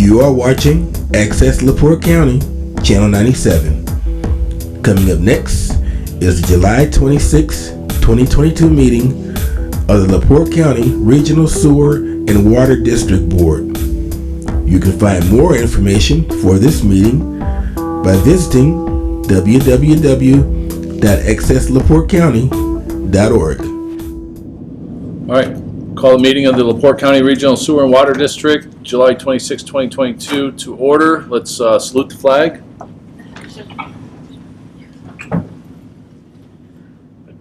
You are watching Access LaPorte County, Channel 97. Coming up next is the July 26, 2022 meeting of the LaPorte County Regional Sewer and Water District Board. You can find more information for this meeting by visiting www.accesslaportecounty.org. All right, call the meeting of the LaPorte County Regional Sewer and Water District, July 26, 2022 to order. Let's salute the flag. I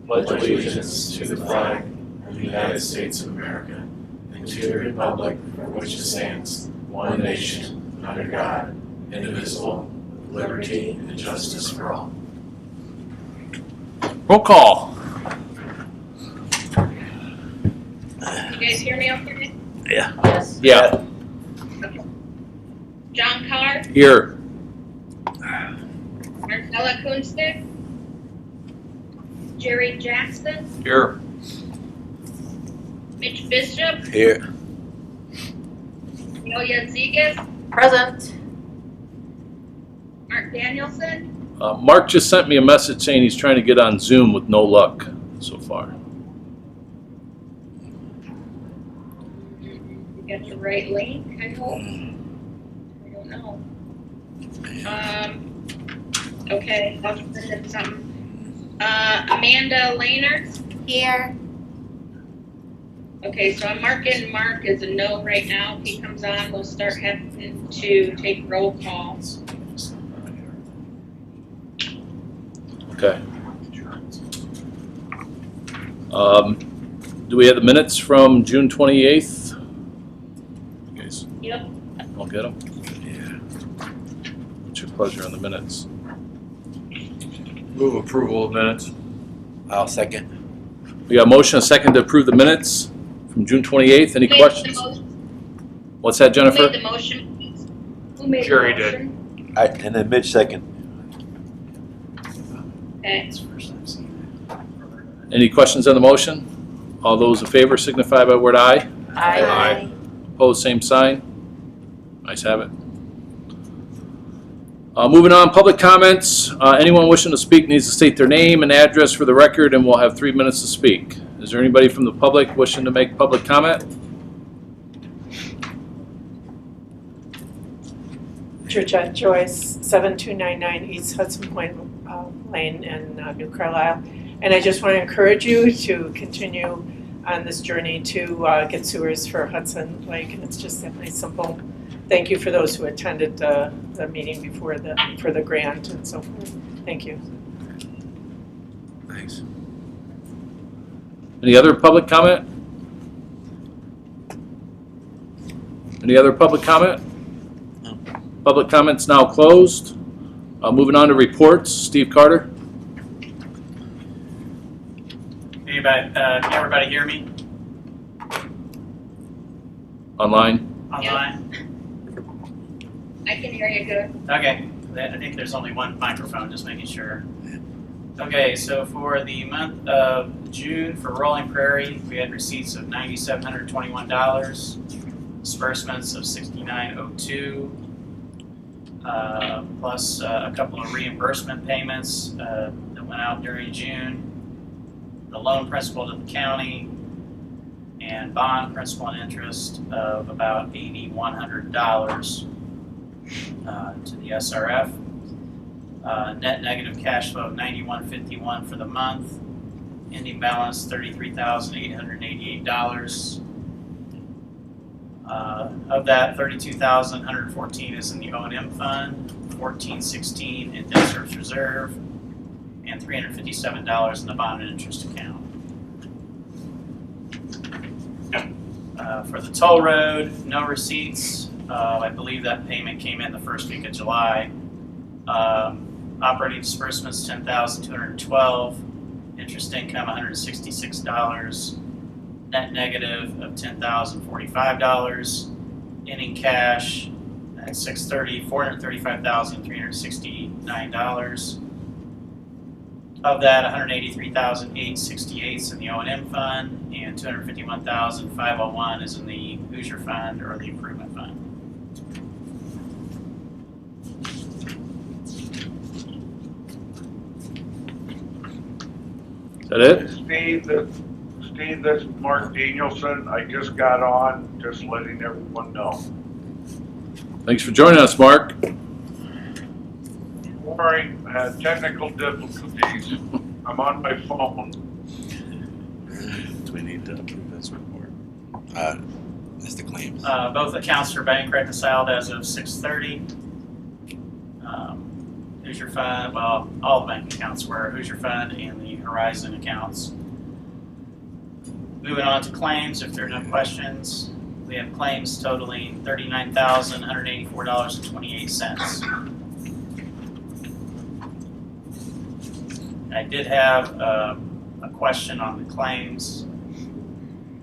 pledge allegiance to the flag of the United States of America and to the republic for which it stands, one nation, under God, indivisible, with liberty and justice for all. Roll call. You guys hear me okay? Yeah. Yes. Yeah. Okay. John Carr, Here. Marcella Kunstick, Jerry Jackson, Here. Mitch Bishop, Here. Amelia Zegas, Present. Mark Danielson, Mark just sent me a message saying he's trying to get on Zoom with no luck so far. you got the right link, I hope. I don't know. Okay, I'll send it something. Amanda Laner. Here. Okay, so I'm marking Mark as a no right now. If he comes on, we'll start having to take roll calls. Okay. Do we have the minutes from June 28th? You guys Yep. all get them? Yeah. What's your pleasure on the minutes? Move approval of minutes. I'll second. We got a motion, a second to approve the minutes from June 28th. Any questions? What's that, Who Jennifer? made the motion? Who made Jerry the did. motion? And then Mitch second. Okay. Any questions on the motion? All those in favor signify by word aye. Aye. Opposed, same sign. Ayes have it. Moving on, public comments. Anyone wishing to speak needs to state their name and address for the record, and we'll have 3 minutes to speak. Is there anybody from the public wishing to make public comment? Georgette Joyce, 7299 East Hudson Point Lane in New Carlisle. And I just want to encourage you to continue on this journey to get sewers for Hudson Lake. And it's just that nice, simple. Thank you for those who attended the meeting before for the grant and so forth. Thank you. Thanks. Any other public comment? Any other public comment? No. Public comment's now closed. Moving on to reports. Steve Carter. Anybody, can everybody hear me Online. online? I can hear you good. Okay, I think there's only one microphone, just making sure. Okay, so for the month of June for Rolling Prairie, we had receipts of $9,721, disbursements of $6,902, plus a couple of reimbursement payments that went out during June. The loan principal to the county and bond principal and interest of about $8,100 to the SRF. Net negative cash flow of $91.51 for the month. Ending balance $33,888. Of that, $32,114 is in the O&M fund, $1,416 in debt service reserve, and $357 in the bond and interest account. For the toll road, no receipts. I believe that payment came in the first week of July. Operating disbursements $10,212. Interest income $166. Net negative of $10,045. Ending cash at 6/30, $435,369. Of that, $183,868 is in the O&M fund, and $251,501 is in the Hoosier Fund or the Improvement Fund. That it? Steve, this is Mark Danielson. I just got on, just letting everyone know. Thanks for joining us, Mark. Sorry, I had technical difficulties. I'm on my phone. Do we need to approve this report? That's the claims. Both accounts are bank reconciled as of 6:30. Hoosier Fund, well, all the bank accounts were Hoosier Fund and the Horizon accounts. Moving on to claims, if there are no questions, we have claims totaling $39,184.28. I did have a question on the claims.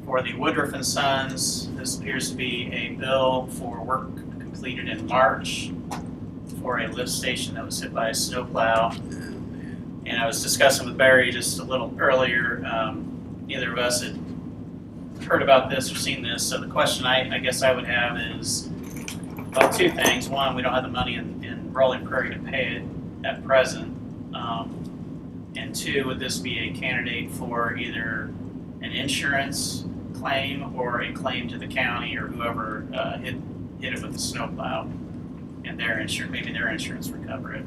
For the Woodruff and Sons, this appears to be a bill for work completed in March for a lift station that was hit by a snowplow. And I was discussing with Barry just a little earlier, neither of us had heard about this or seen this. So the question I guess I would have is, well, two things. One, we don't have the money in Rolling Prairie to pay it at present. And two, would this be a candidate for either an insurance claim or a claim to the county or whoever hit it with the snowplow, and maybe their insurance would cover it?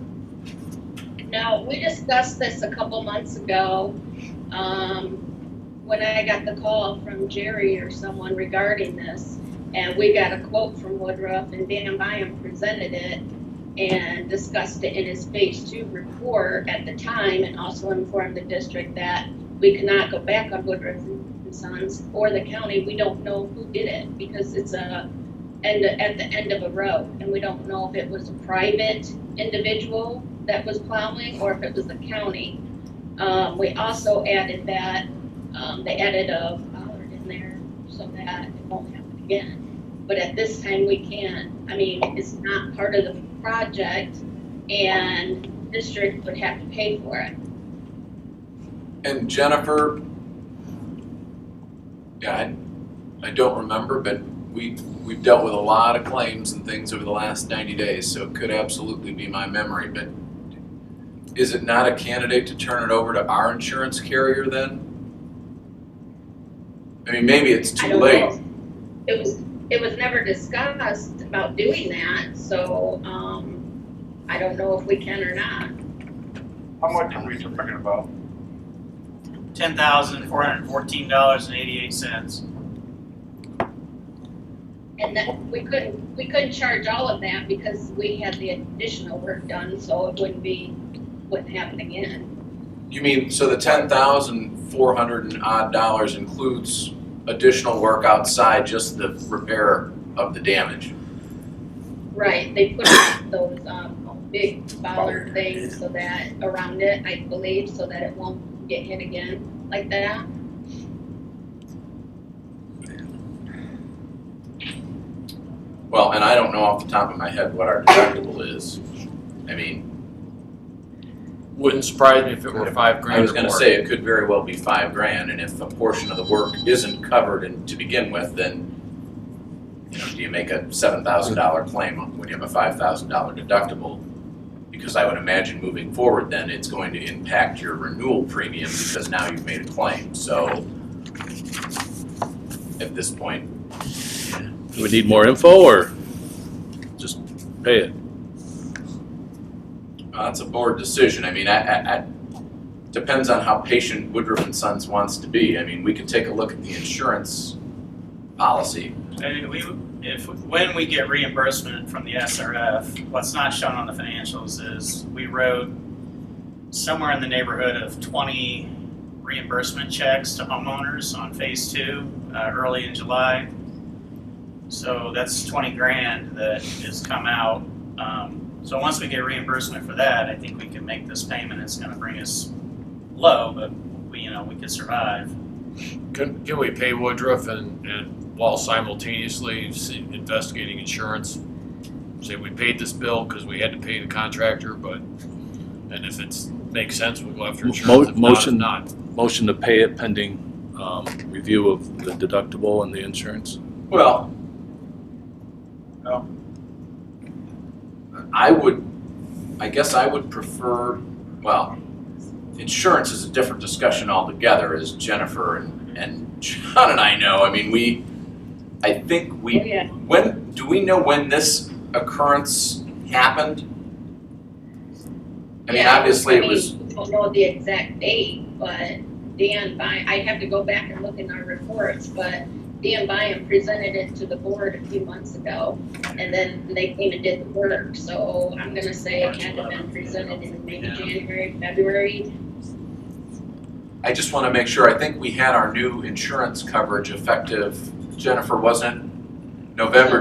No, we discussed this a couple months ago, when I got the call from Jerry or someone regarding this, and we got a quote from Woodruff, and Dan Byam presented it and discussed it in his phase 2 report at the time, and also informed the district that we cannot go back on Woodruff and Sons or the county. We don't know who did it because it's at the end of a road, and we don't know if it was a private individual that was plowing or if it was the county. We also added that they added a bollard in there so that it won't happen again. But at this time we can't. I mean, it's not part of the project, and district would have to pay for it. And Jennifer, yeah, I don't remember, but we've dealt with a lot of claims and things over the last 90 days, so it could absolutely be my memory, but is it not a candidate to turn it over to our insurance carrier then? I mean, maybe it's I too don't late. know. It was never discussed about doing that, so I don't know if we can or not. How much are we talking about? $10,414.88. And that we couldn't charge all of that because we had the additional work done, so it wouldn't happen again. You mean, so the $10,400 and odd dollars includes additional work outside just the repair of the damage? Right, they put those big bollard things so that around it, I believe, so that it won't get hit again like that. Well, and I don't know off the top of my head what our deductible is. I mean, Wouldn't surprise me if it were $5,000 I was or gonna more. say it could very well be $5,000, and if a portion of the work isn't covered to begin with, then, you know, do you make a $7,000 claim when you have a $5,000 deductible? Because I would imagine moving forward then, it's going to impact your renewal premium because now you've made a claim, so at this point, Do we need more info or just pay it? that's a board decision. I mean, depends on how patient Woodruff and Sons wants to be. I mean, we could take a look at the insurance policy. And when we get reimbursement from the SRF, what's not shown on the financials is we wrote somewhere in the neighborhood of 20 reimbursement checks to homeowners on phase 2 early in July. So that's 20 grand that has come out. So once we get reimbursement for that, I think we can make this payment. It's going to bring us low, but we could survive. Can we pay Woodruff and while simultaneously investigating insurance? Say we paid this bill because we had to pay the contractor, and if it makes sense, we'll go after insurance. If Motion. not, Motion to pay it pending review of the deductible and the insurance. Well, I guess I would prefer, well, insurance is a different discussion altogether, as Jennifer and John and I know. I mean, I think Oh, yeah. when, do we know when this occurrence happened? I mean, Yeah, obviously it was, I don't know the exact date, but I'd have to go back and look in our reports, but Dan Byam presented it to the board a few months ago, and then they came and did the work, so I'm gonna say it had to have been presented in maybe January, February. I just want to make sure, I think we had our new insurance coverage effective, Jennifer, wasn't it November,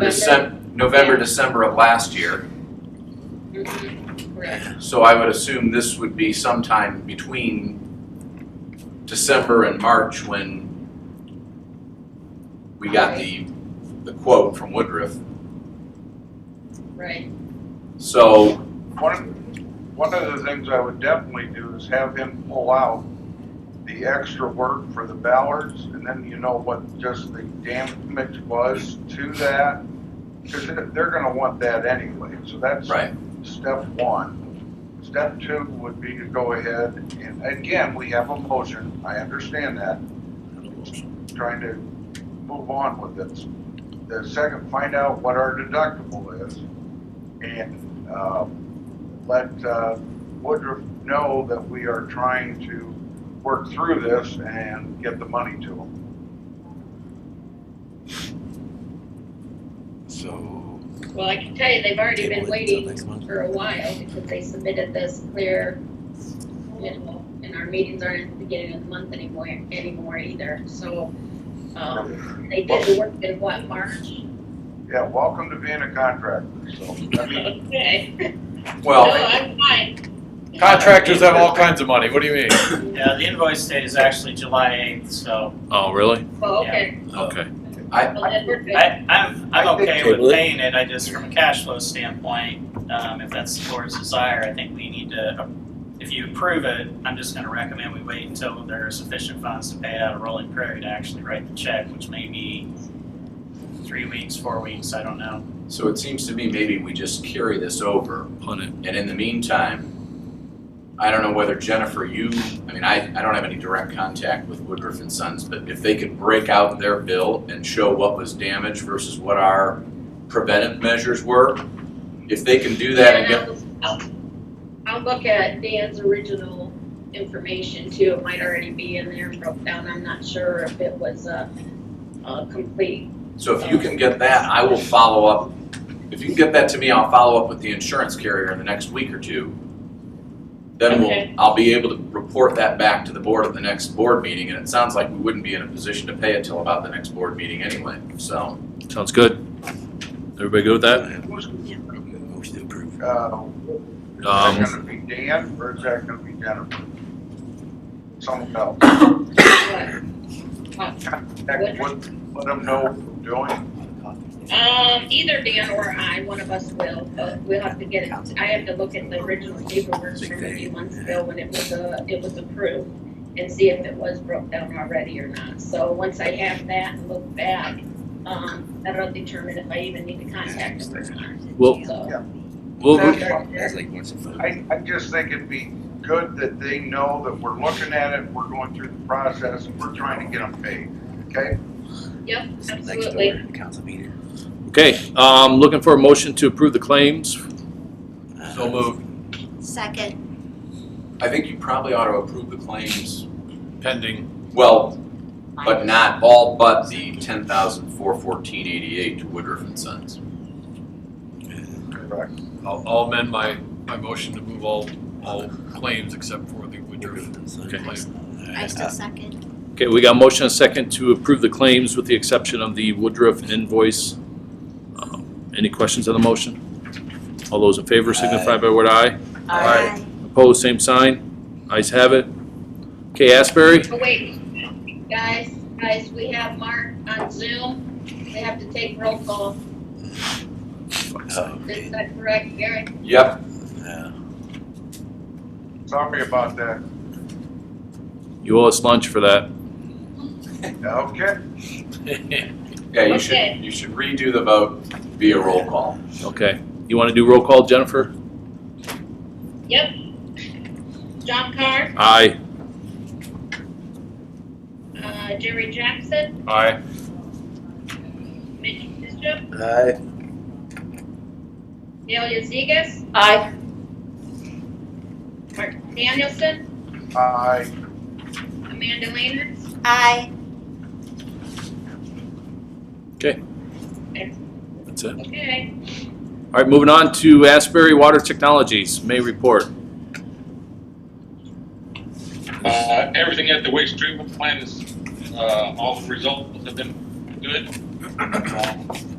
December of last year? Mhm, correct. So I would assume this would be sometime between December and March when we got the quote from Woodruff. Right. So, One of the things I would definitely do is have him pull out the extra work for the Ballards, and then you know what just the damage was to that, because they're gonna want that anyway, so that's right. step one. Step two would be to go ahead, and again, we have a motion, I understand that. Trying to move on with this. The second, find out what our deductible is, and let Woodruff know that we are trying to work through this and get the money to them. So, Well, I can tell you, they've already been table it until waiting next month. for a while because they submitted this clear, you know, and our meetings aren't at the beginning of the month anymore either, so, they did the work in what, March? Yeah, welcome to being a contractor, so, I mean, Okay. No, Well, I'm fine. Contractors have all kinds of money, what do you mean? Yeah, the invoice date is actually July 8th, so Oh, really? Oh, okay. Okay. Well, then we're good. I'm I think okay table with it. paying it. I just, from a cash flow standpoint, if that's the board's desire, I think we need to, if you approve it, I'm just gonna recommend we wait until there are sufficient funds to pay it out of Rolling Prairie to actually write the check, which may be 3 weeks, 4 weeks, I don't know. so it seems to me maybe we just carry this over, Punt it. and in the meantime, I don't know whether Jennifer, I don't have any direct contact with Woodruff and Sons, but if they could break out their bill and show what was damaged versus what our preventive measures were, if they can do that and get, I'll look at Dan's original information too. It might already be in there broke down. I'm not sure if it was complete. so if you can get that, I will follow up. If you can get that to me, I'll follow up with the insurance carrier in the next week or two. Then Okay. I'll be able to report that back to the board at the next board meeting, and it sounds like we wouldn't be in a position to pay it till about the next board meeting anyway, so. Sounds good. Everybody good with that? Motion to approve. is that gonna be Dan, or is that gonna be Jennifer? Someone else. Heck, let them know what we're doing. Either Dan or I, one of us will, but we'll have to get it. I have to look at the original paperwork from a few months ago when it was approved and see if it was broke down already or not. So once I have that and look back, that'll determine if I even need to contact them or not. Well, So, We'll, That's like once a month. I just think it'd be good that they know that we're looking at it, we're going through the process, and we're trying to get them paid, okay? yep, Next door, absolutely. council meeting. okay, looking for a motion to approve the claims. So moved. Second. I think you probably ought to approve the claims, Pending. well, but not all but the $10,414.88 to Woodruff and Sons. Correct. I'll amend my motion to move all claims except for the Woodruff Okay. claim. I still second. Okay, we got a motion and a second to approve the claims with the exception of the Woodruff invoice. Any questions on the motion? All those in favor signify by word aye. Aye. Opposed, same sign. Ayes have it. Okay, Asbury? Oh, wait, guys, we have Mark on Zoom. We have to take roll call. Is that correct, Gary? Yep. Sorry about that. You owe us lunch for that. Okay, Yeah, you Okay. should redo the vote via roll call. Okay. You want to do roll call, Jennifer? Yep. John Carr, Aye. Jerry Jackson, Aye. Mitch Bishop, Aye. Delia Zegas, Aye. Mark Danielson, Aye. Amanda Landers. Aye. That's it. Okay. All right, moving on to Asbury Water Technologies. May report. Everything at the waste treatment plant is, all the results have been good.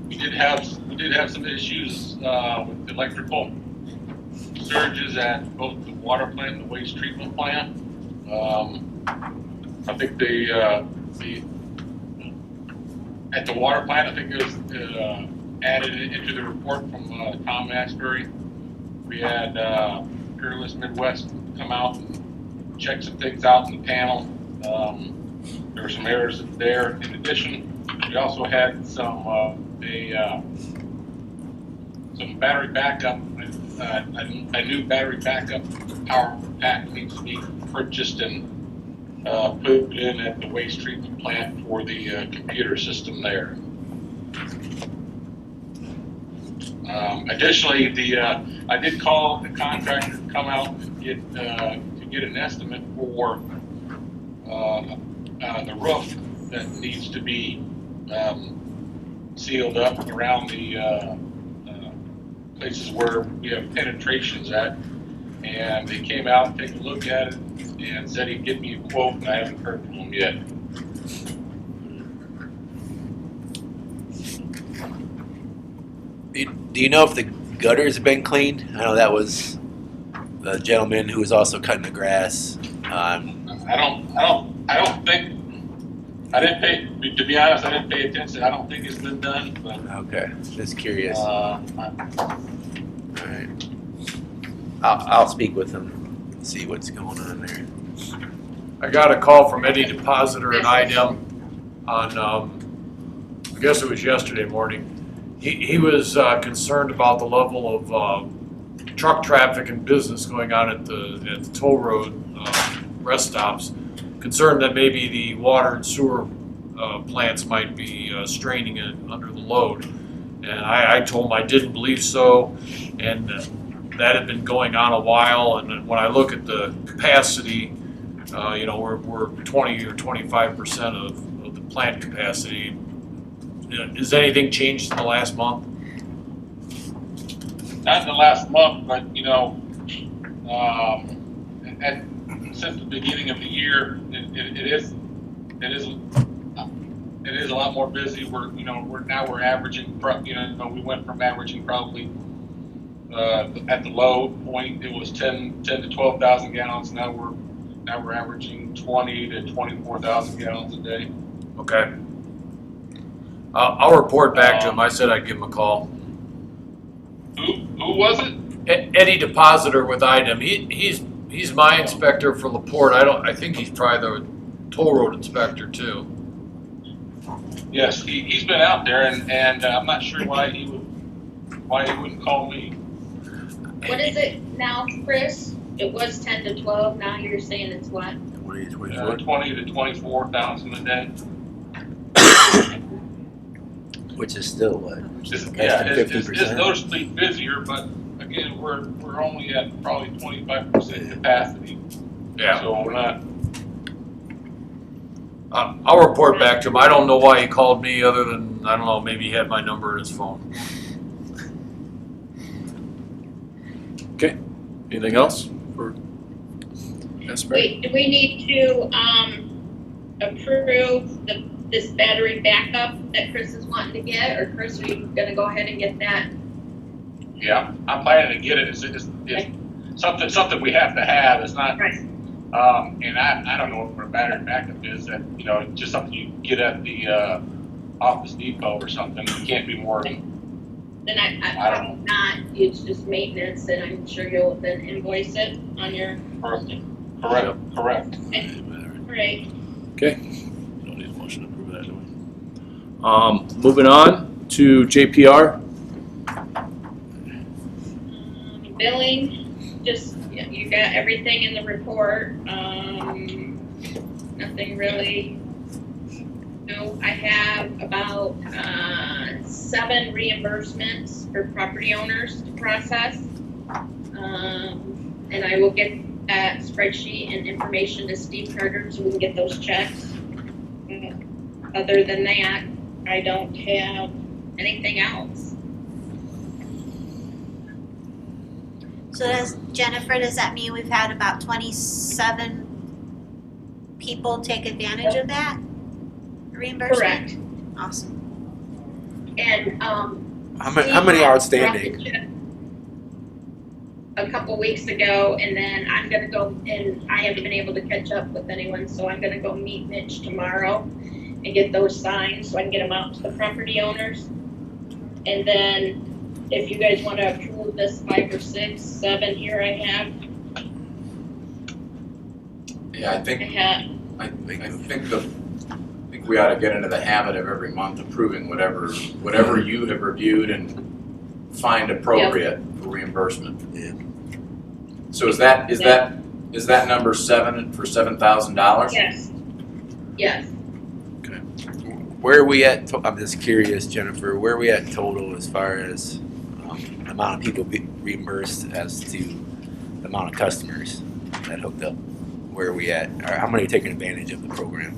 We did have some issues, with electrical surges at both the water plant and the waste treatment plant. I think at the water plant, I think it was, added into the report from, Tom Asbury. We had, Fearless Midwest come out and check some things out in the panel. There were some errors there. In addition, we also had some battery backup. A new battery backup power pack needs to be purchased and put in at the waste treatment plant for the computer system there. Additionally, I did call the contractor to come out and get an estimate for the roof that needs to be sealed up around the places where we have penetrations at. And they came out and took a look at it and said he'd give me a quote, and I haven't heard from him yet. Do you know if the gutters have been cleaned? I know that was the gentleman who was also cutting the grass. I don't think. I didn't pay. To be honest, I didn't pay attention. I don't think it's been done. But Okay, just curious. uh, All right. I'll speak with him, see what's going on there. I got a call from Eddie Depositor at IDEM on, I guess it was yesterday morning. He was concerned about the level of truck traffic and business going on at the toll road rest stops. Concerned that maybe the water and sewer plants might be straining it under the load. And I told him I didn't believe so, and that had been going on a while. And when I look at the capacity, we're 20 or 25% of the plant capacity. Has anything changed in the last month? not in the last month, but since the beginning of the year, it is a lot more busy. We're averaging. We went from averaging probably at the low point it was 10 to 12,000 gallons. Now we're averaging 20 to 24,000 gallons a day. Okay. I'll report back to him. I said I'd give him a call. Who was it? Eddie Depositor with IDEM. He's my inspector for LaPorte. I think he's probably the toll road inspector too. Yes, he's been out there, and I'm not sure why he wouldn't call me. What is it now, Chris? It was 10 to 12, now you're saying it's what? 20 to 24. 20 to 24,000 a day. Which is still what? It's Less than 50%. noticeably busier, but again, we're only at probably 25% capacity. Yeah. So we're not. I'll report back to him. I don't know why he called me other than, I don't know, maybe he had my number in his phone. Okay. Anything else for Asbury? Wait, do we need to, approve this battery backup that Chris is wanting to get, or Chris, are you gonna go ahead and get that? Yeah, I'm planning to get it. It's something we have to have. It's not. Right. And I don't know what a battery backup is. That just something you can get at the Office Depot or something. It can't be more than. Then I probably not, it's just maintenance, and I'm sure you'll then invoice it on your. Correct. Right. Okay. Don't need a motion to approve that, do we? Moving on to JPR. Billing, just, you got everything in the report, nothing really. No, I have about, 7 reimbursements for property owners to process. And I will get that spreadsheet and information to Steve Carter so we can get those checks. Other than that, I don't have anything else. So Jennifer, does that mean we've had about 27 people take advantage of that reimbursement? Correct. Awesome. And, How many outstanding? A couple weeks ago, and then I'm gonna go, and I haven't been able to catch up with anyone, so I'm gonna go meet Mitch tomorrow and get those signed, so I can get them out to the property owners. And then, if you guys wanna approve this 5 or 6, 7 here I have, Yeah, I think I have, I think we ought to get into the habit of every month approving whatever you have reviewed and find appropriate for reimbursement. Yeah. So is that number 7 for $7,000? yes, yes. Where are we at? I'm just curious, Jennifer. Where are we at total as far as amount of people reimbursed as to the amount of customers that hooked up? Where are we at? Or how many are taking advantage of the program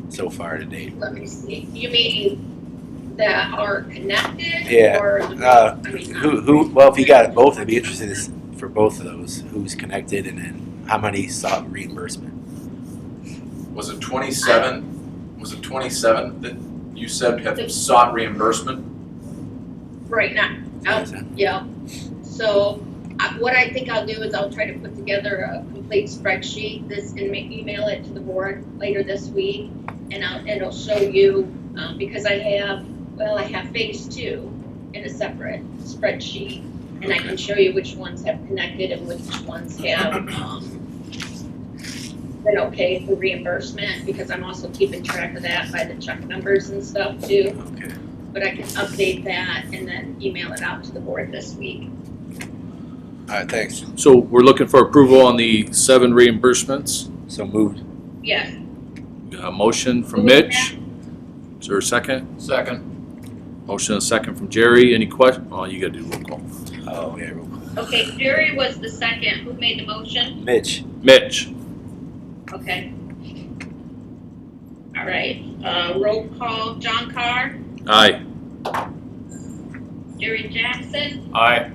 so far to date? Let me see, you mean that are connected? Yeah. Or, Who? Well, if you got both, I'd be interested for both of those. Who's connected, and then how many sought reimbursement? Was it 27? Was it 27 that you said have sought reimbursement? right now, yeah. So what I think I'll do is I'll try to put together a complete spreadsheet, and email it to the board later this week, and it'll show you, because I have phase 2 in a separate spreadsheet, and I can show you which ones have connected and which ones have been okay for reimbursement, because I'm also keeping track of that by the check numbers and stuff too. Okay. But I can update that and then email it out to the board this week. All right, thanks. So we're looking for approval on the 7 reimbursements. So moved. Yes. A motion from Mitch. Is there a second? Second. Motion and a second from Jerry. Any question? Oh, you gotta do roll call. Oh yeah, roll call. Okay, Jerry was the second. Who made the motion? Mitch. Mitch. Okay. All right, roll call, John Carr, Aye. Jerry Jackson, Aye.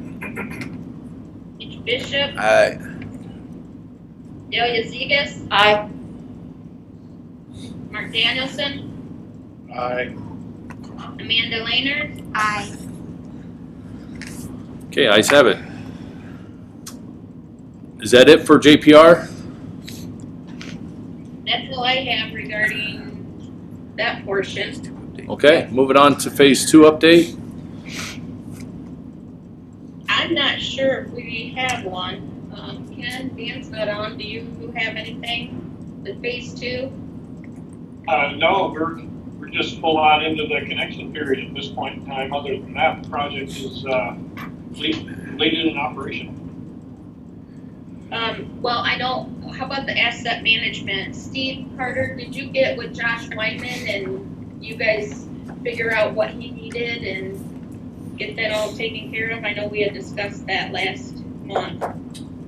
Mitch Bishop, All right. Delia Zegas. Aye. Mark Danielson, Aye. Amanda Laner, Aye. Okay, ayes have it. Is that it for JPR? that's all I have regarding that portion. Okay, moving on to phase 2 update. I'm not sure if we have one. Ken, Dan's not on. Do you have anything with phase 2? No, we're just full on into the connection period at this point in time. Other than that, the project is completed and operational. Well, I know, how about the asset management? Steve Carter, did you get with Josh Wyman and you guys figure out what he needed and get that all taken care of? I know we had discussed that last month.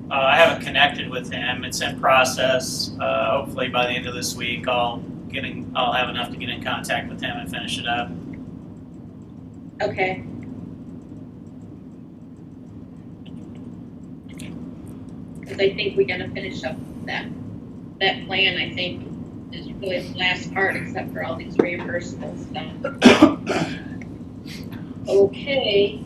I haven't connected with him. It's in process. Hopefully by the end of this week, I'll have enough to get in contact with him and finish it up. Okay. Because I think we're gonna finish up that plan, I think, is really the last part, except for all these reimbursement stuff. Okay,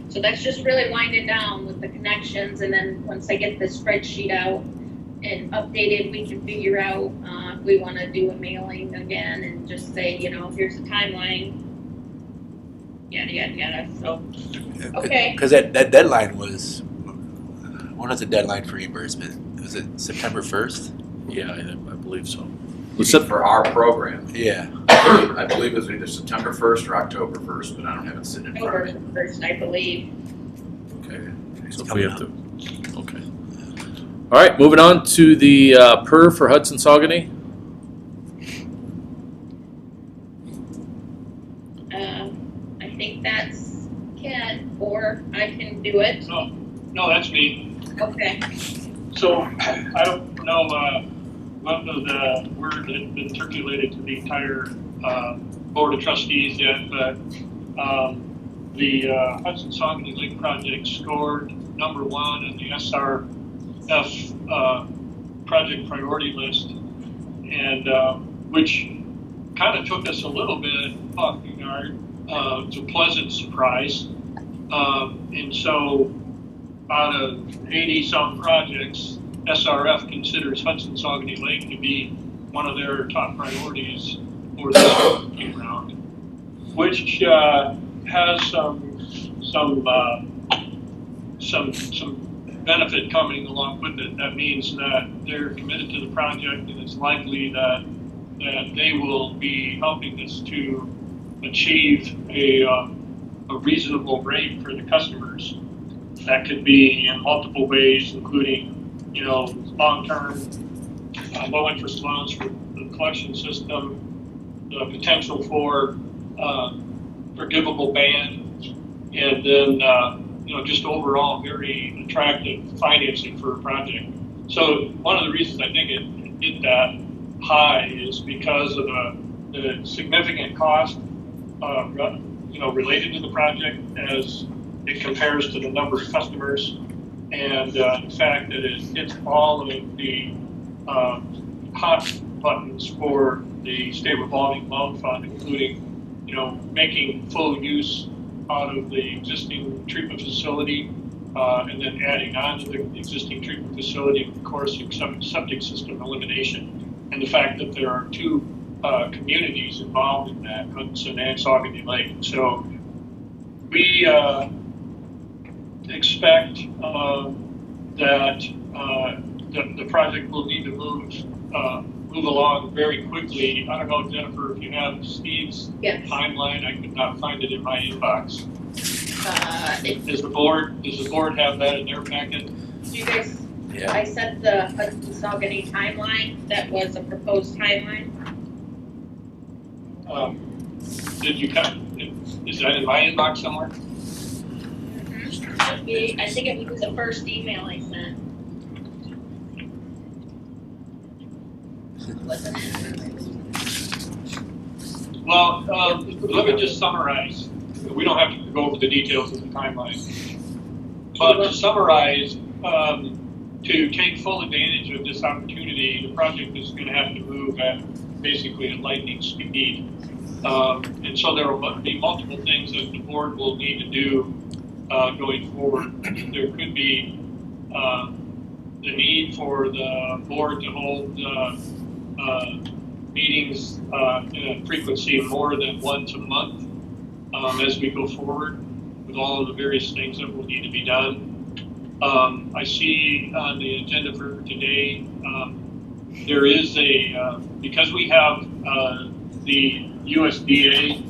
so that's just really winding down with the connections, and then once I get the spreadsheet out and updated, we can figure out, if we wanna do a mailing again and just say, here's the timeline. Yada, yada, yada, so, okay. Because that deadline was, when was the deadline for reimbursement? Was it September 1st? Yeah, I believe so. For our program. Yeah. I believe it was either September 1st or October 1st, but I don't have it sitting in front of me. October 1st, I believe. Okay. It's So if we coming have up. to, okay. All right, moving on to the PER for Hudson Saugony. I think that's Ken, or I can do it. No, that's me. Okay. So, I don't know, what the word had been circulated to the entire, Board of Trustees yet, but, the Hudson Saugony Lake project scored number 1 on the SRF, project priority list, and, which kind of took us a little bit off guard. It's a pleasant surprise. And so out of 80-some projects, SRF considers Hudson Saugony Lake to be one of their top priorities for this round, which has some benefit coming along with it. That means that they're committed to the project, and it's likely that they will be helping us to achieve a reasonable rate for the customers. That could be in multiple ways, including, long-term, low-interest loans for the collection system, the potential for forgivable band, and then, just overall very attractive financing for a project. So one of the reasons I think it hit that high is because of the significant cost, related to the project as it compares to the number of customers, and the fact that it hits all of the hot buttons for the state revolving loan fund, including, making full use out of the existing treatment facility, and then adding on to the existing treatment facility, of course, septic system elimination, and the fact that there are 2 communities involved in that, Hudson and Saugony Lake. So we expect that the project will need to move along very quickly. I don't know, Jennifer, if you have Steve's timeline. I could not find it in my inbox. Does the board have that in their packet? Do you guys? Yeah. I sent the Hudson Saugony timeline. That was a proposed timeline. Did you cut? Is that in my inbox somewhere? I think it was the first email I sent. Wasn't it? Well, let me just summarize. We don't have to go over the details of the timeline. But to summarize, to take full advantage of this opportunity, the project is going to have to move at basically at lightning speed. And so there will be multiple things that the board will need to do going forward. There could be the need for the board to hold meetings in a frequency more than once a month as we go forward with all of the various things that will need to be done. I see on the agenda for today, there is because we have the USDA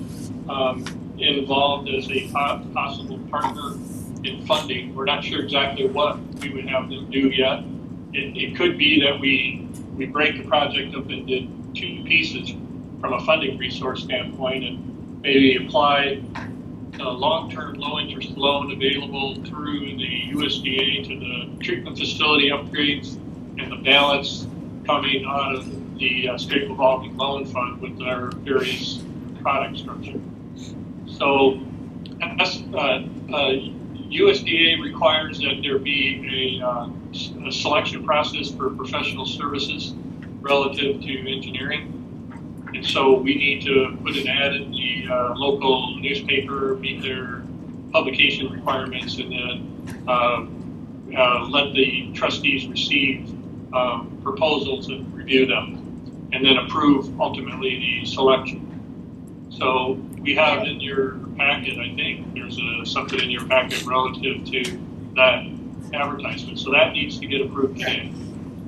involved as a possible partner in funding. We're not sure exactly what we would have them do yet. It could be that we break the project up into 2 pieces from a funding resource standpoint and maybe apply a long-term low-interest loan available through the USDA to the treatment facility upgrades, and the balance coming out of the state revolving loan fund with our various product structure. So USDA requires that there be a selection process for professional services relative to engineering. And so we need to put an ad in the local newspaper, meet their publication requirements, and then let the trustees receive proposals and review them, and then approve ultimately the selection. So we have in your packet, I think, there's something in your packet relative to that advertisement. So that needs to get approved today.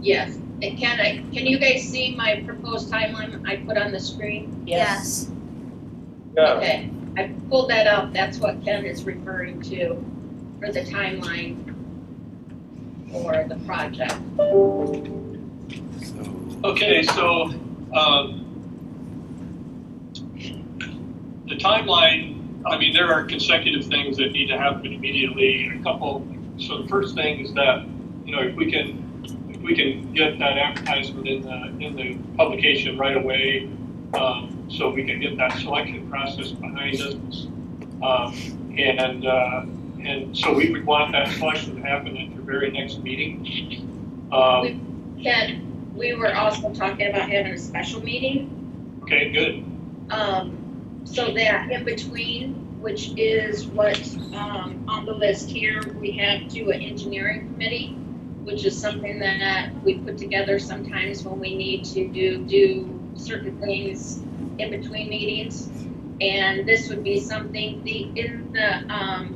Yes. Can you guys see my proposed timeline I put on the screen? Yes. Okay. I pulled that up. That's what Ken is referring to. for the timeline for the project. Okay, so, the timeline, I mean, there are consecutive things that need to happen immediately. So the first thing is that, you know, if we can get that advertisement in the publication right away, so we can get that selection process behind us. And so we would want that selection to happen at your very next meeting. We were also talking about having a special meeting. Okay, good. So that in between, which is what's on the list here, we have to an engineering committee, which is something that we put together sometimes when we need to do certain things in between meetings. And this would be something, in the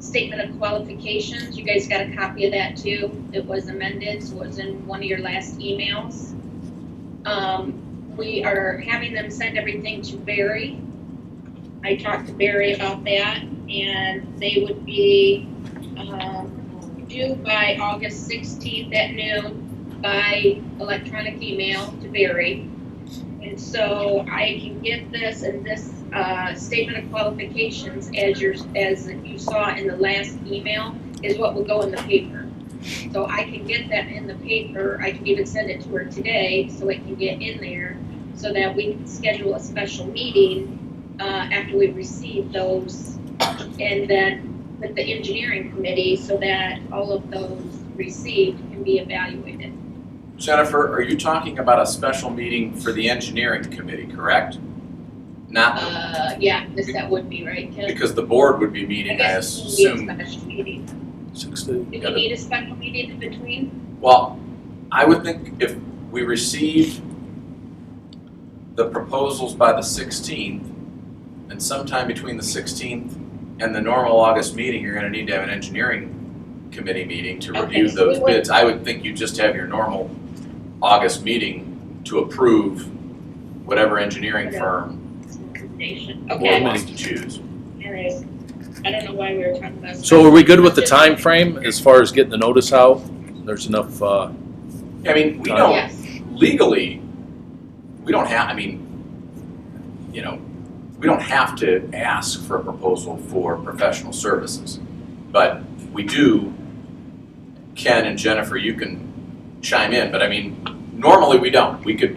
statement of qualifications, you guys got a copy of that too. It was amended, so it was in one of your last emails. We are having them send everything to Barry. I talked to Barry about that, and they would be due by August 16th at noon by electronic email to Barry. And so I can get this, and this statement of qualifications, as you saw in the last email, is what will go in the paper. So I can get that in the paper. I can even send it to her today so it can get in there, so that we can schedule a special meeting after we receive those, and then with the engineering committee, so that all of those received can be evaluated. Jennifer, are you talking about a special meeting for the engineering committee, correct? Not, Yeah, that would be right, Kim. because the board would be meeting, I guess we need assume. a special meeting. 16. Do we need a special meeting in between? Well, I would think if we receive the proposals by the 16th, and sometime between the 16th and the normal August meeting, you're gonna need to have an engineering committee meeting to review Okay, so those we would- bids. I would think you just have your normal August meeting to approve whatever engineering firm Recommendation. the board Okay. wants to choose. All right. I don't know why we were talking about. So are we good with the time frame as far as getting the notice out? There's enough, I mean, we don't, Yes. legally, we don't have, I mean, we don't have to ask for a proposal for professional services. But we do, Ken and Jennifer, you can chime in, but I mean, normally we don't. We could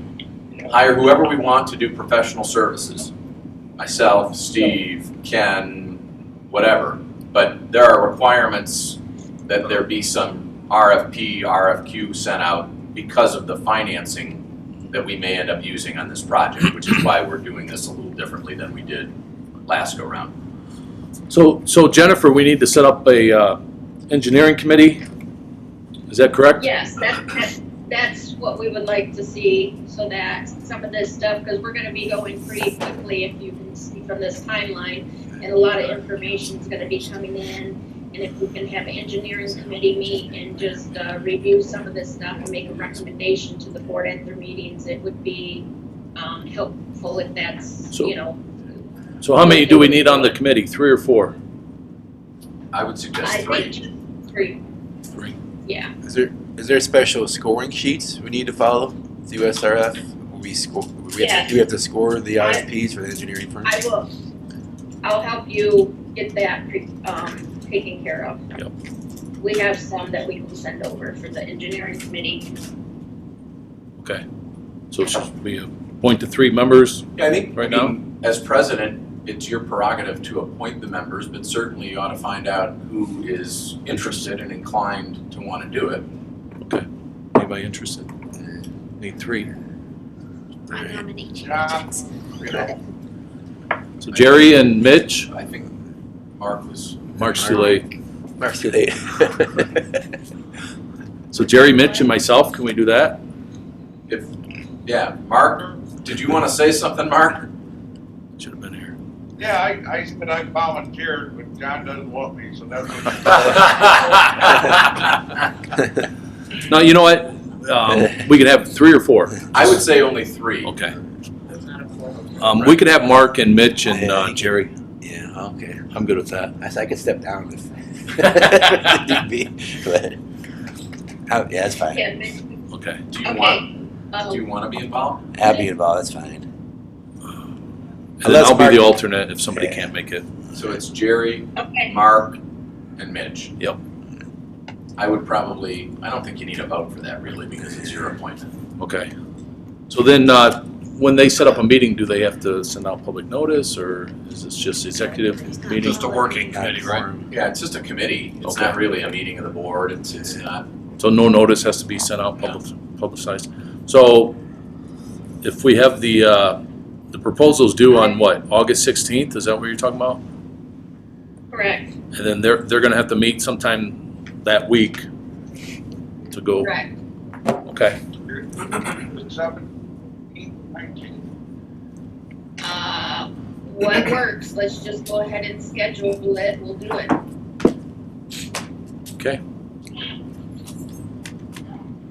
hire whoever we want to do professional services. Myself, Steve, Ken, whatever. But there are requirements that there be some RFP, RFQ sent out because of the financing that we may end up using on this project, which is why we're doing this a little differently than we did last go round. so Jennifer, we need to set up a engineering committee. Is that correct? Yes, that's what we would like to see, so that some of this stuff, because we're gonna be going pretty quickly, if you can see from this timeline, and a lot of information is gonna be coming in. And if we can have an engineering committee meet and just review some of this stuff and make a recommendation to the board at their meetings, it would be helpful if that's, So- you know. So how many do we need on the committee, 3 or 4? I would suggest I 3. think 3. 3. Yeah. Is there special scoring sheets we need to follow with USRF? Do we Yes. have to score the RFPs for the engineering firms? I will. I'll help you get that taken care of. Yep. We have some that we can send over for the engineering committee. Okay. So it should be appoint the 3 members. Yeah, I think, Right I mean, as president, it's your prerogative to appoint the members, but certainly you ought to find out who is interested and inclined to want to do it. Okay. Anybody interested? Need 3. I nominate you, Yeah. Jackson. So Jerry and Mitch, I think Mark was. Mark's too late. Mark's too late. So Jerry, Mitch, and myself, can we do that? Yeah, Mark, did you want to say something, Mark? Should have been here. Yeah, I said I volunteered, but John doesn't want me, so that's what. No, you know what? We could have 3 or 4. I would say only 3. Okay. We could have Mark and Mitch and Jerry. Yeah, okay. I'm good with that. I could step down if. Need be, but, yeah, that's fine. Yeah, Okay. Do you okay. want, do you want to be involved? I'll be involved, that's fine. And then Unless I'll be Mark- the alternate if somebody Yeah. can't make it. So it's Jerry, Okay, Mark, and Mitch. Yep. I would probably, I don't think you need a vote for that really because it's your appointment. Okay. So then, when they set up a meeting, do they have to send out public notice, or is this just executive meeting? Just a working committee, right? Yeah, it's just a committee. It's Okay. not really a meeting of the board. It's not. So no notice has to be sent out, publicized. So if we have the proposals due on what, August 16th? Is that what you're talking about? correct, And then they're going to have to meet sometime that week to go. correct. Okay. 17, 19. What works, let's just go ahead and schedule it, we'll do it. Okay.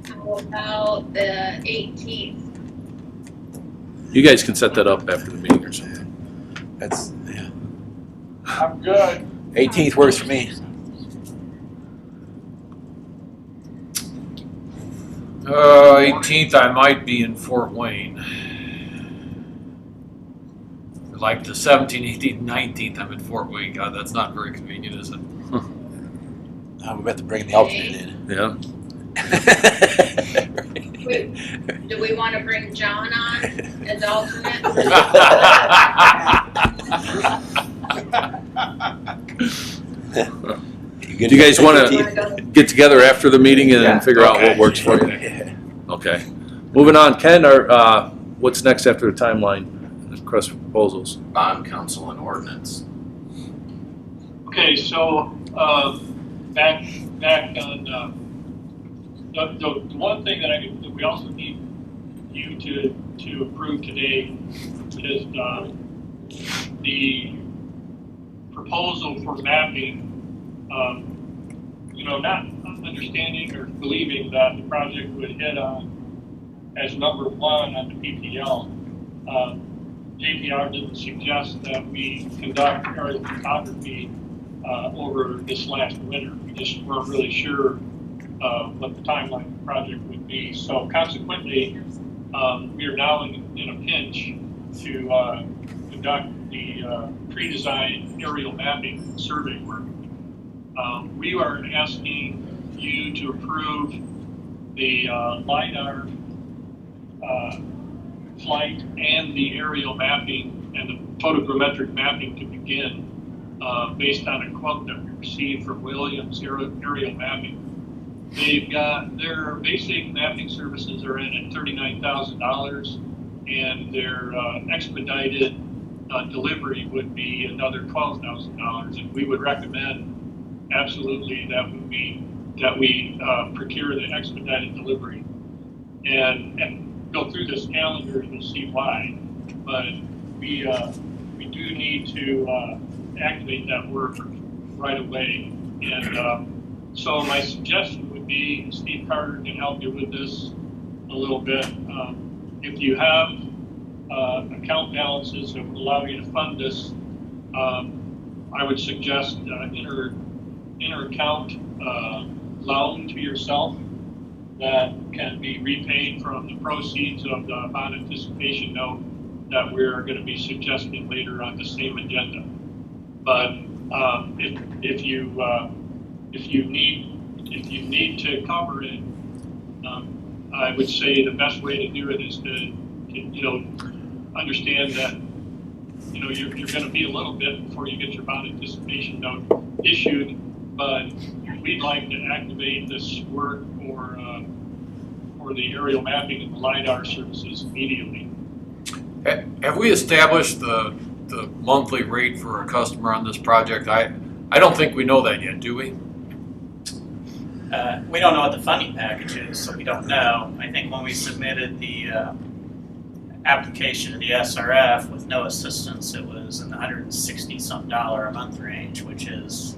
How about the 18th? You guys can set that up after the meeting or something. That's, yeah. I'm good. 18th works for me. 18th, I might be in Fort Wayne. Like the 17th, 18th, 19th, I'm in Fort Wayne. God, that's not very convenient, is it? We have to bring the alternate in. Yeah. Do we want to bring John on as alternate? Do Do you guys want to Wanna go- get together after the meeting and then Yeah. figure out what Okay. works for you? Yeah. Okay. Moving on, Ken, what's next after the timeline? The request for proposals. Bond council and ordinance. Okay, so, back on, the one thing that we also need you to approve today is, the proposal for mapping, not understanding or believing that the project would hit on as number one on the PPL. JPR didn't suggest that we conduct aerial photography over this last winter. We just weren't really sure what the timeline of the project would be. So consequently, we are now in a pinch to conduct the pre-design aerial mapping survey work. We are asking you to approve the LiDAR flight and the aerial mapping and the photogrammetric mapping to begin based on a quote that we received from Williams Aerial Mapping. They've got their basic mapping services are in at $39,000, and their expedited delivery would be another $12,000. And we would recommend absolutely that we procure the expedited delivery and go through this calendar and you'll see why. But we do need to activate that work right away. And so my suggestion would be, Steve Carter can help you with this a little bit. If you have account balances that would allow you to fund this, I would suggest inter-account loan to yourself that can be repaid from the proceeds of the bond anticipation note that we're going to be suggesting later on the same agenda. But if you need to cover it, I would say the best way to do it is to understand that you're going to be a little bit before you get your bond anticipation note issued, but we'd like to activate this work for the aerial mapping and the LiDAR services immediately. Have we established the monthly rate for a customer on this project? I don't think we know that yet, do we? We don't know what the funding package is, so we don't know. I think when we submitted the application to the SRF with no assistance, it was in the $160-something a month range, which is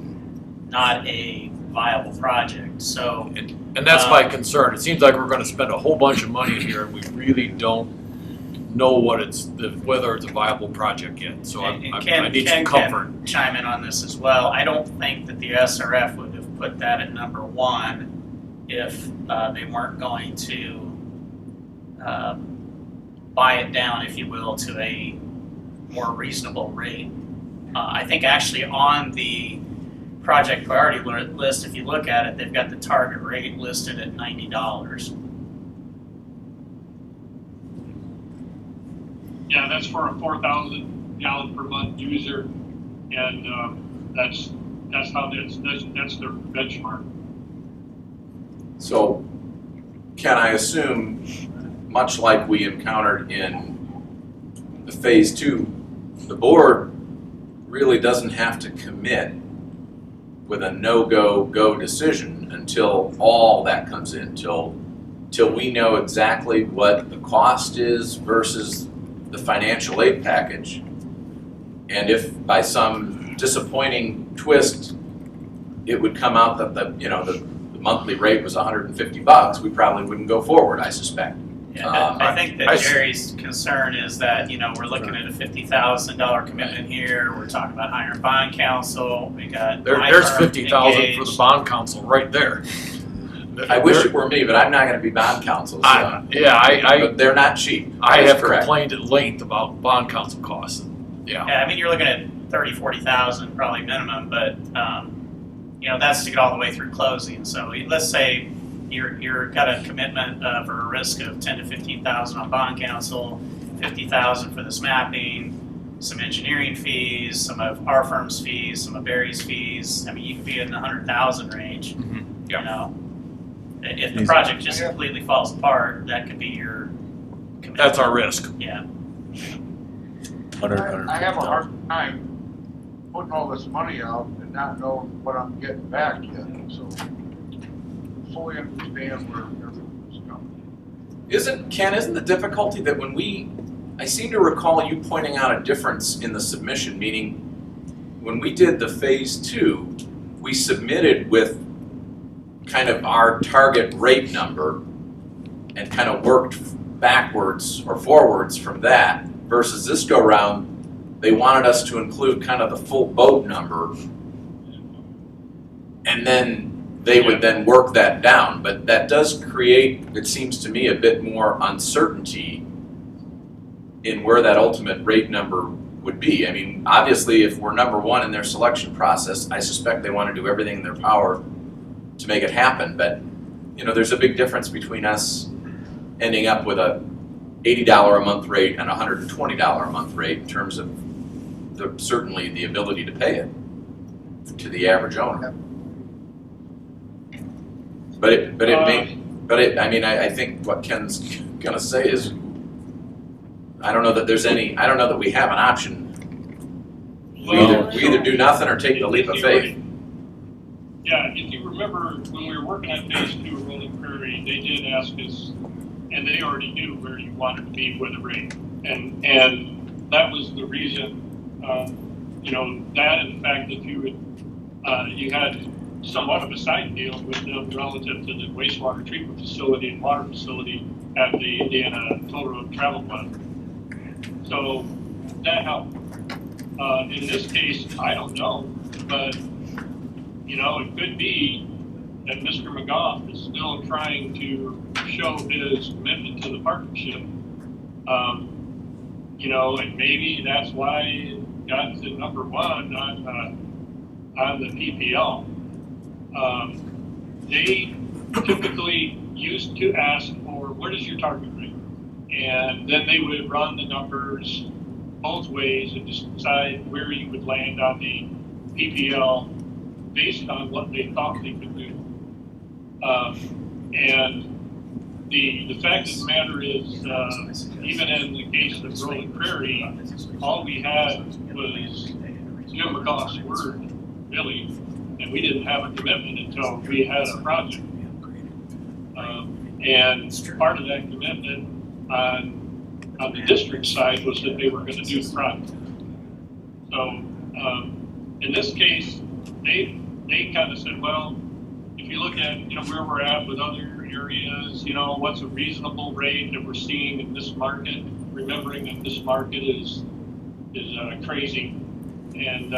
not a viable project. So, And that's my concern. It seems like we're going to spend a whole bunch of money here, and we really don't know whether it's a viable project yet. So And I Ken need some comfort. can chime in on this as well. I don't think that the SRF would have put that at number one if they weren't going to buy it down, if you will, to a more reasonable rate. I think actually on the project priority list, if you look at it, they've got the target rate listed at $90. Yeah, that's for a 4,000 gallon per month user, and that's how that's their benchmark. So, can I assume, much like we encountered in the phase 2, the board really doesn't have to commit with a no-go decision until all that comes in, till we know exactly what the cost is versus the financial aid package. And if by some disappointing twist it would come out that the monthly rate was $150, we probably wouldn't go forward, I suspect. Yeah, I think that Jerry's concern is that, we're looking at a $50,000 commitment here. We're talking about hiring bond counsel. We got There's $50,000 for the bond counsel right there. I wish it were me, but I'm not going to be bond counsel. So. But they're not cheap. I have complained at length about bond counsel costs. Yeah, I mean, you're looking at $30,000, $40,000 probably minimum, but that's to get all the way through closing. So let's say you're got a commitment for a risk of $10,000 to $15,000 on bond counsel, $50,000 for this mapping, some engineering fees, some of our firm's fees, some of Barry's fees. I mean, you could be in the 100,000 range. If the project just completely falls apart, that could be your commitment. That's our risk. Yeah. I have a hard time putting all this money out and not knowing what I'm getting back yet, so fully understand where everything's coming. Isn't the difficulty that I seem to recall you pointing out a difference in the submission, meaning when we did the phase 2, we submitted with kind of our target rate number and kind of worked backwards or forwards from that, versus this go round, they wanted us to include kind of the full boat number, and then they would then work that down. But that does create, it seems to me, a bit more uncertainty in where that ultimate rate number would be. I mean, obviously, if we're number one in their selection process, I suspect they want to do everything in their power to make it happen. But, there's a big difference between us ending up with a $80 a month rate and a $120 a month rate in terms of certainly the ability to pay it to the average owner. I think what Ken's gonna say is, I don't know that we have an option. We either do nothing or take the leap of faith. Yeah, if you remember, when we were working on phase 2 of Rolling Prairie, they did ask us, and they already knew where you wanted to be with the rate. And that was the reason, that and the fact that you had somewhat of a side deal with them relative to the wastewater treatment facility and water facility at the Indiana Toll Road Travel Fund. So that helped. In this case, I don't know, but it could be that Mr. McGough is still trying to show his commitment to the partnership. And maybe that's why it got to number one on the PPL. They typically used to ask for, what is your target rate? And then they would run the numbers both ways and decide where you would land on the PPL based on what they thought they could do. And the fact of the matter is, even in the case of Rolling Prairie, all we had was Jim McGough's word, really, and we didn't have a commitment until we had a project. And part of that commitment on the district side was that they were going to do the project. So in this case, they kind of said, well, if you look at where we're at with other areas, what's a reasonable rate that we're seeing in this market, remembering that this market is crazy, and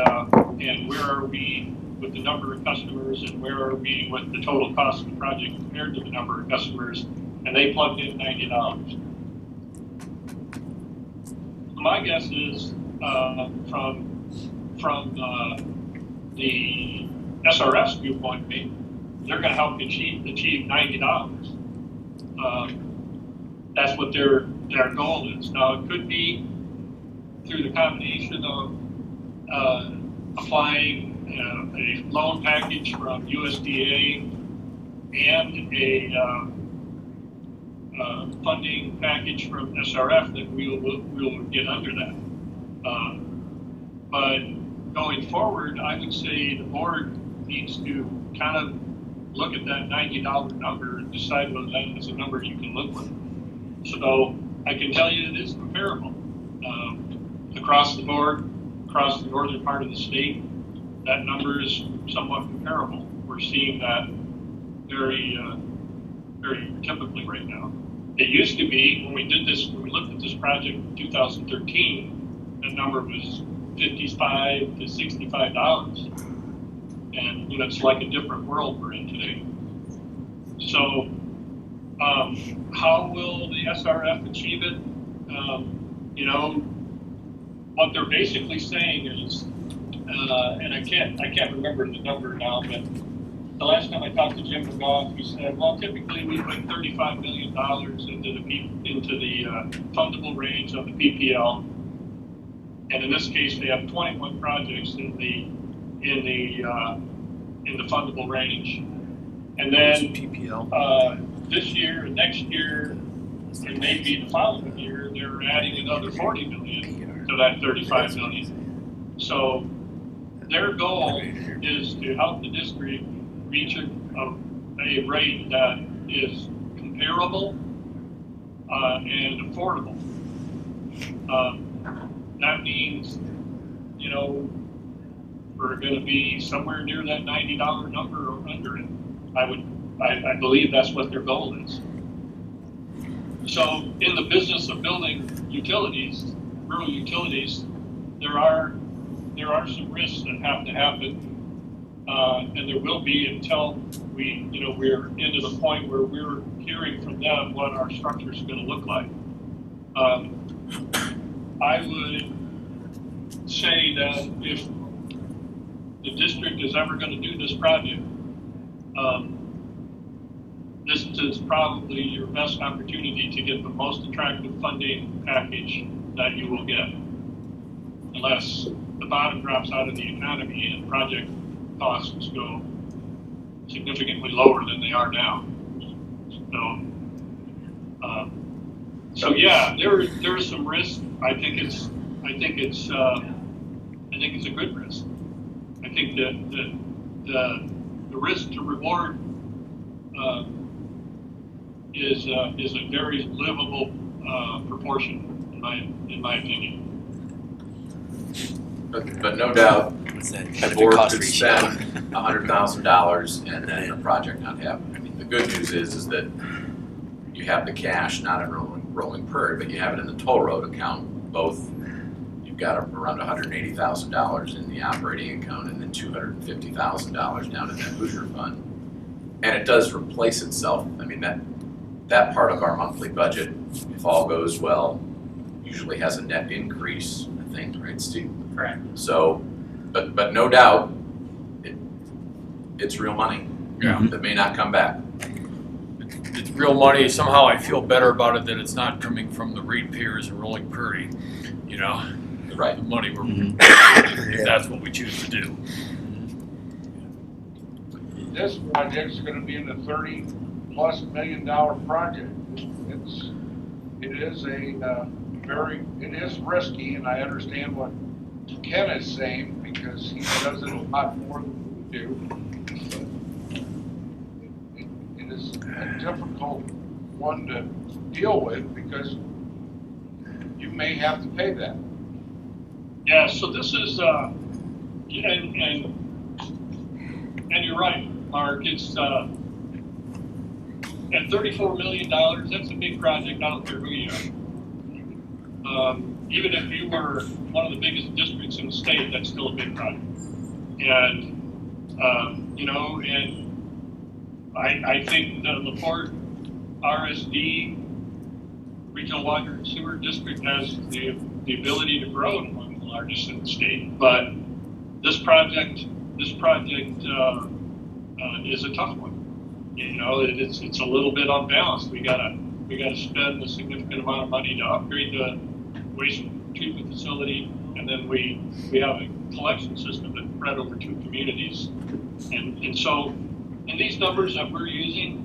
where are we with the number of customers, and where are we with the total cost of the project compared to the number of customers, and they plugged in $90. My guess is from the SRF's viewpoint, they're going to help achieve $90. That's what their goal is. Now, it could be through the combination of applying a loan package from USDA and a funding package from SRF that we'll get under that. But going forward, I would say the board needs to kind of look at that $90 number and decide whether that is a number you can live with. So I can tell you it is comparable. Across the board, across the northern part of the state, that number is somewhat comparable. We're seeing that very typically right now. It used to be when we looked at this project in 2013, that number was $55 to $65, and it's like a different world we're in today. So, how will the SRF achieve it? What they're basically saying is, and I can't remember the number now, but the last time I talked to Jim McGough, he said, well, typically we put $35 million into the fundable range of the PPL, and in this case, they have 21 projects in the fundable range, and then this year and next year, and maybe the following year, they're adding another 40 million to that 35 million. So their goal is to help the district reach a rate that is comparable and affordable. That means, we're going to be somewhere near that $90 number or under it. I believe that's what their goal is. So in the business of building utilities, rural utilities, there are some risks that have to happen, and there will be until we're into the point where we're hearing from them what our structure is going to look like. I would say that if the district is ever going to do this project, this is probably your best opportunity to get the most attractive funding package that you will get, unless the bottom drops out of the economy and project costs go significantly lower than they are now. So yeah, there is some risk. I think it's a good risk. I think that the risk to reward is a very livable proportion in my opinion. But no doubt, the board could spend $100,000 and then the project not happen. I mean, the good news is that you have the cash not in rolling PERD, but you have it in the toll road account. Both, you've got around $180,000 in the operating account and then $250,000 down in that Hoosier fund. And it does replace itself. I mean, that part of our monthly budget, if all goes well, usually has a net increase, I think, right, Steve? Correct. So, but no doubt, it's real money. Yeah. That may not come back. It's real money. Somehow I feel better about it that it's not coming from the ratepayers and rolling prairie, Right. the money if that's what we choose to do. This project's gonna be in a $30+ million project. It is risky, and I understand what Ken is saying, because he does it a lot more than we do. It is a difficult one to deal with, because you may have to pay that. Yeah, so this is, and you're right, Mark, it's, at $34 million, that's a big project. I don't care who you are. Even if you were one of the biggest districts in the state, that's still a big project. And, you know, and I think the LaPorte RSD Regional Water and Sewer District has the ability to grow and among the largest in the state. But this project is a tough one. You know, it's a little bit unbalanced. We gotta spend a significant amount of money to upgrade the waste treatment facility, and then we have a collection system that's spread over 2 communities. And so, in these numbers that we're using,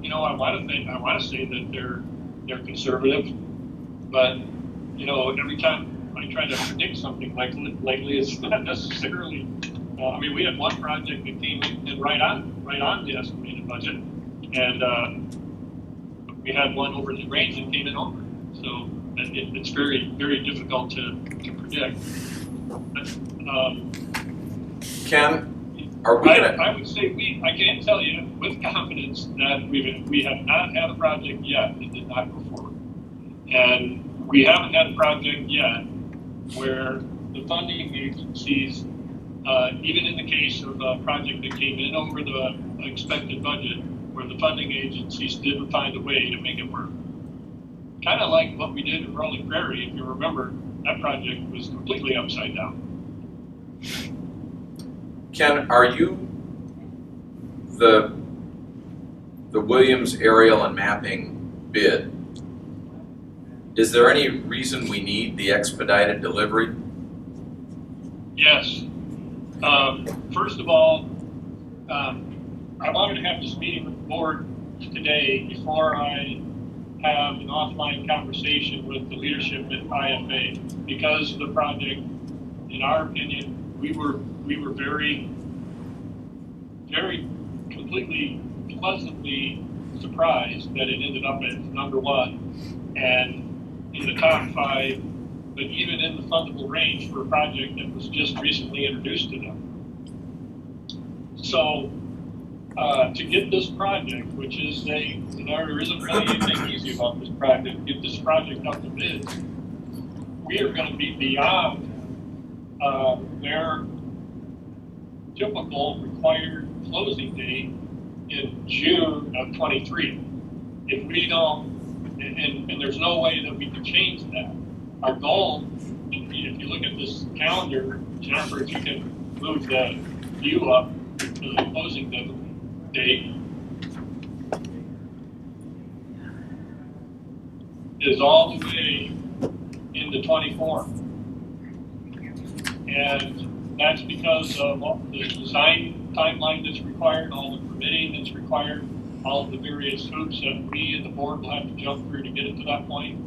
you know, I want to say that they're conservative, but you know, every time I try to predict something like lately, it's not necessarily. I mean, we had one project that came in right on the estimated budget, and we had one over the range that came in over. So it's very, very difficult to predict. But, Ken, are we gonna? I would say I can tell you with confidence that we have not had a project yet that did not go forward, and we haven't had a project yet where the funding agencies, even in the case of a project that came in over the expected budget, where the funding agencies didn't find a way to make it work. Kind of like what we did in Rolling Prairie, if you remember, that project was completely upside down. Ken, are you the Williams aerial and mapping bid? Is there any reason we need the expedited delivery? Yes. First of all, I wanted to have this meeting with the board today before I have an offline conversation with the leadership at IFA, because the project, in our opinion, we were very, very completely pleasantly surprised that it ended up at #1 and in the top 5, but even in the fundable range for a project that was just recently introduced to them. So to get this project, which is there isn't really anything easy about this project, get this project up to bid, we are going to be beyond their typical required closing date in June of 23. If we don't, and there's no way that we can change that. Our goal, if you look at this calendar, Jennifer, if you can move the view up to the closing date, is all the way into 24. And that's because of the design timeline that's required, all the permitting that's required, all of the various hoops that we and the board will have to jump through to get it to that point.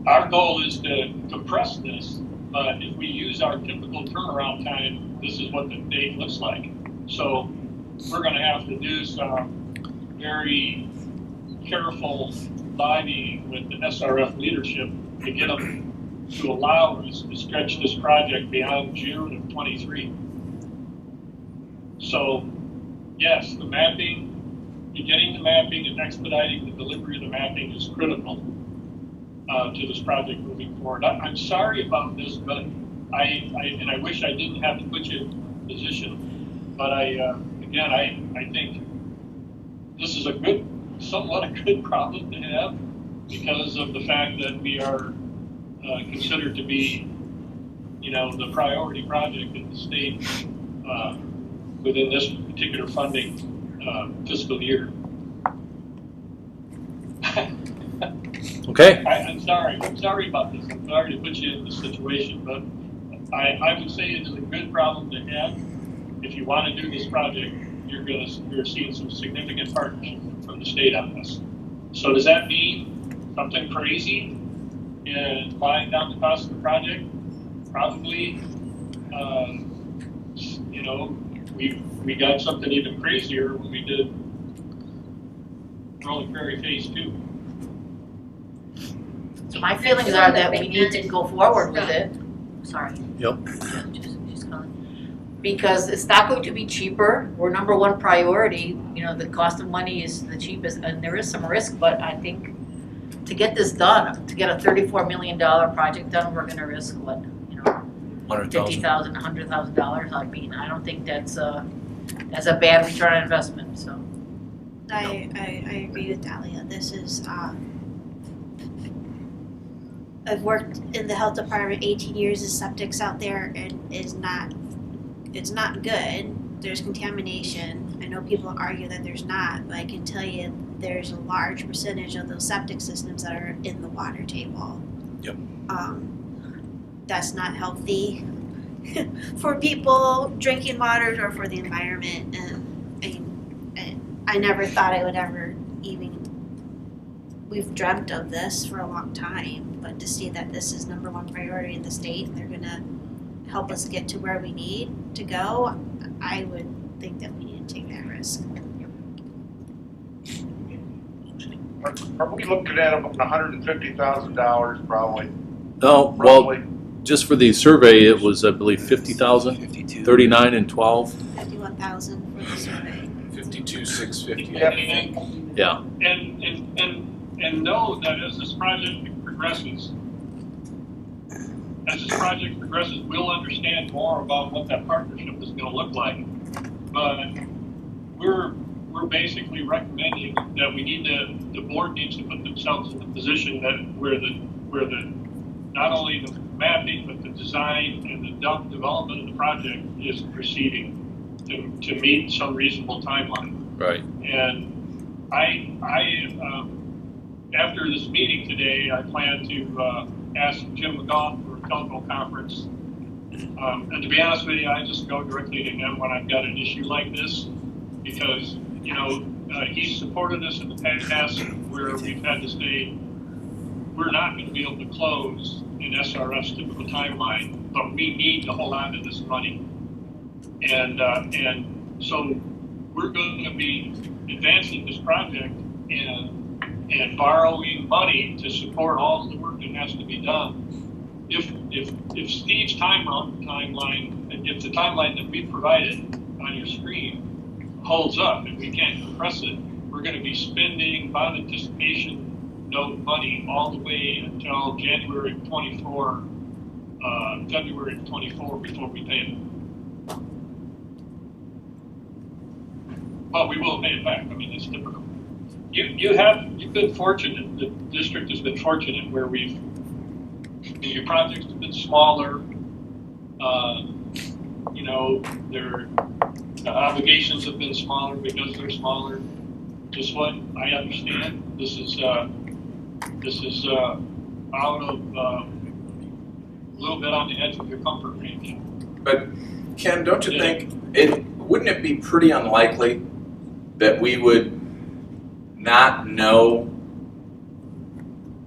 Our goal is to compress this, but if we use our typical turnaround time, this is what the date looks like. So we're going to have to do some very careful lobbying with the SRF leadership to get them to allow us to stretch this project beyond June of 23. So yes, the mapping, beginning the mapping and expediting the delivery of the mapping is critical to this project moving forward. I'm sorry about this, but I wish I didn't have to put you in a position, but I think this is somewhat a good problem to have, because of the fact that we are considered to be, the priority project in the state within this particular funding fiscal year. Okay. I'm sorry about this. I'm sorry to put you in this situation, but I would say it is a good problem to have. If you want to do this project, you're seeing some significant partnership from the state on this. So does that mean something crazy in buying down the cost of the project? Probably. We got something even crazier when we did Rolling Prairie Phase 2. So my feelings are that we need to go forward with it. Sorry. Yep. Just calling. Because it's not going to be cheaper. We're #1 priority. The cost of money is the cheapest, and there is some risk, but I think to get this done, to get a $34 million project done, we're gonna risk what, you know, $50,000, $100,000. I mean, I don't think that's a bad return on investment, so. I agree with Dahlia. This is, I've worked in the health department 18 years. The septic's out there and it's not good. There's contamination. I know people argue that there's not, but I can tell you there's a large percentage of those septic systems that are in the water table. Yep. That's not healthy for people drinking waters or for the environment. And I never thought I would ever even. We've dreamt of this for a long time, but to see that this is #1 priority in the state and they're gonna help us get to where we need to go, I would think that we need to take that risk. Are we looking at about $150,000 probably? No, well, Roughly? just for the survey, it was, I believe, 50,000, 52. 39 and 12. 51,000 for the survey. 52,650, I think. Yeah. And know that as this project progresses, we'll understand more about what that partnership is gonna look like. But we're basically recommending that the board needs to put themselves in the position that where the not only the mapping, but the design and the development of the project is proceeding to meet some reasonable timeline. Right. And I after this meeting today, I plan to ask Jim McGough for a telephone conference. And to be honest with you, I just go directly to him when I've got an issue like this, because, you know, he's supported us in the past where we've had to say, we're not going to be able to close in SRF's typical timeline, but we need to hold on to this money. And so we're going to be advancing this project and borrowing money to support all of the work that has to be done. If Steve's timeline, if the timeline that we provided on your screen holds up and we can't compress it, we're going to be spending bond anticipation note money all the way until February 24 before we pay it. Well, we will pay it back. I mean, it's typical. You've been fortunate. The district has been fortunate where your projects have been smaller. You know, their obligations have been smaller because they're smaller. Just what I understand, this is out of a little bit on the edge of your comfort range. But Ken, don't you think wouldn't it be pretty unlikely that we would not know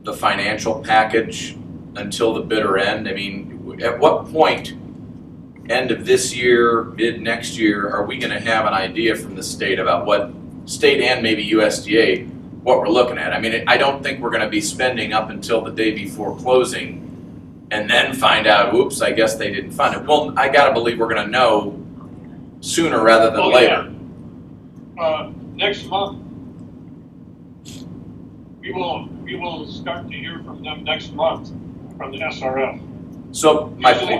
the financial package until the bitter end? I mean, at what point, end of this year, mid next year, are we going to have an idea from the state about what state and maybe USDA, what we're looking at? I mean, I don't think we're going to be spending up until the day before closing and then find out, oops, I guess they didn't fund it. Well, I got to believe we're going to know sooner rather than later. Yeah. Next month, we will start to hear from them next month from the SRF. So usually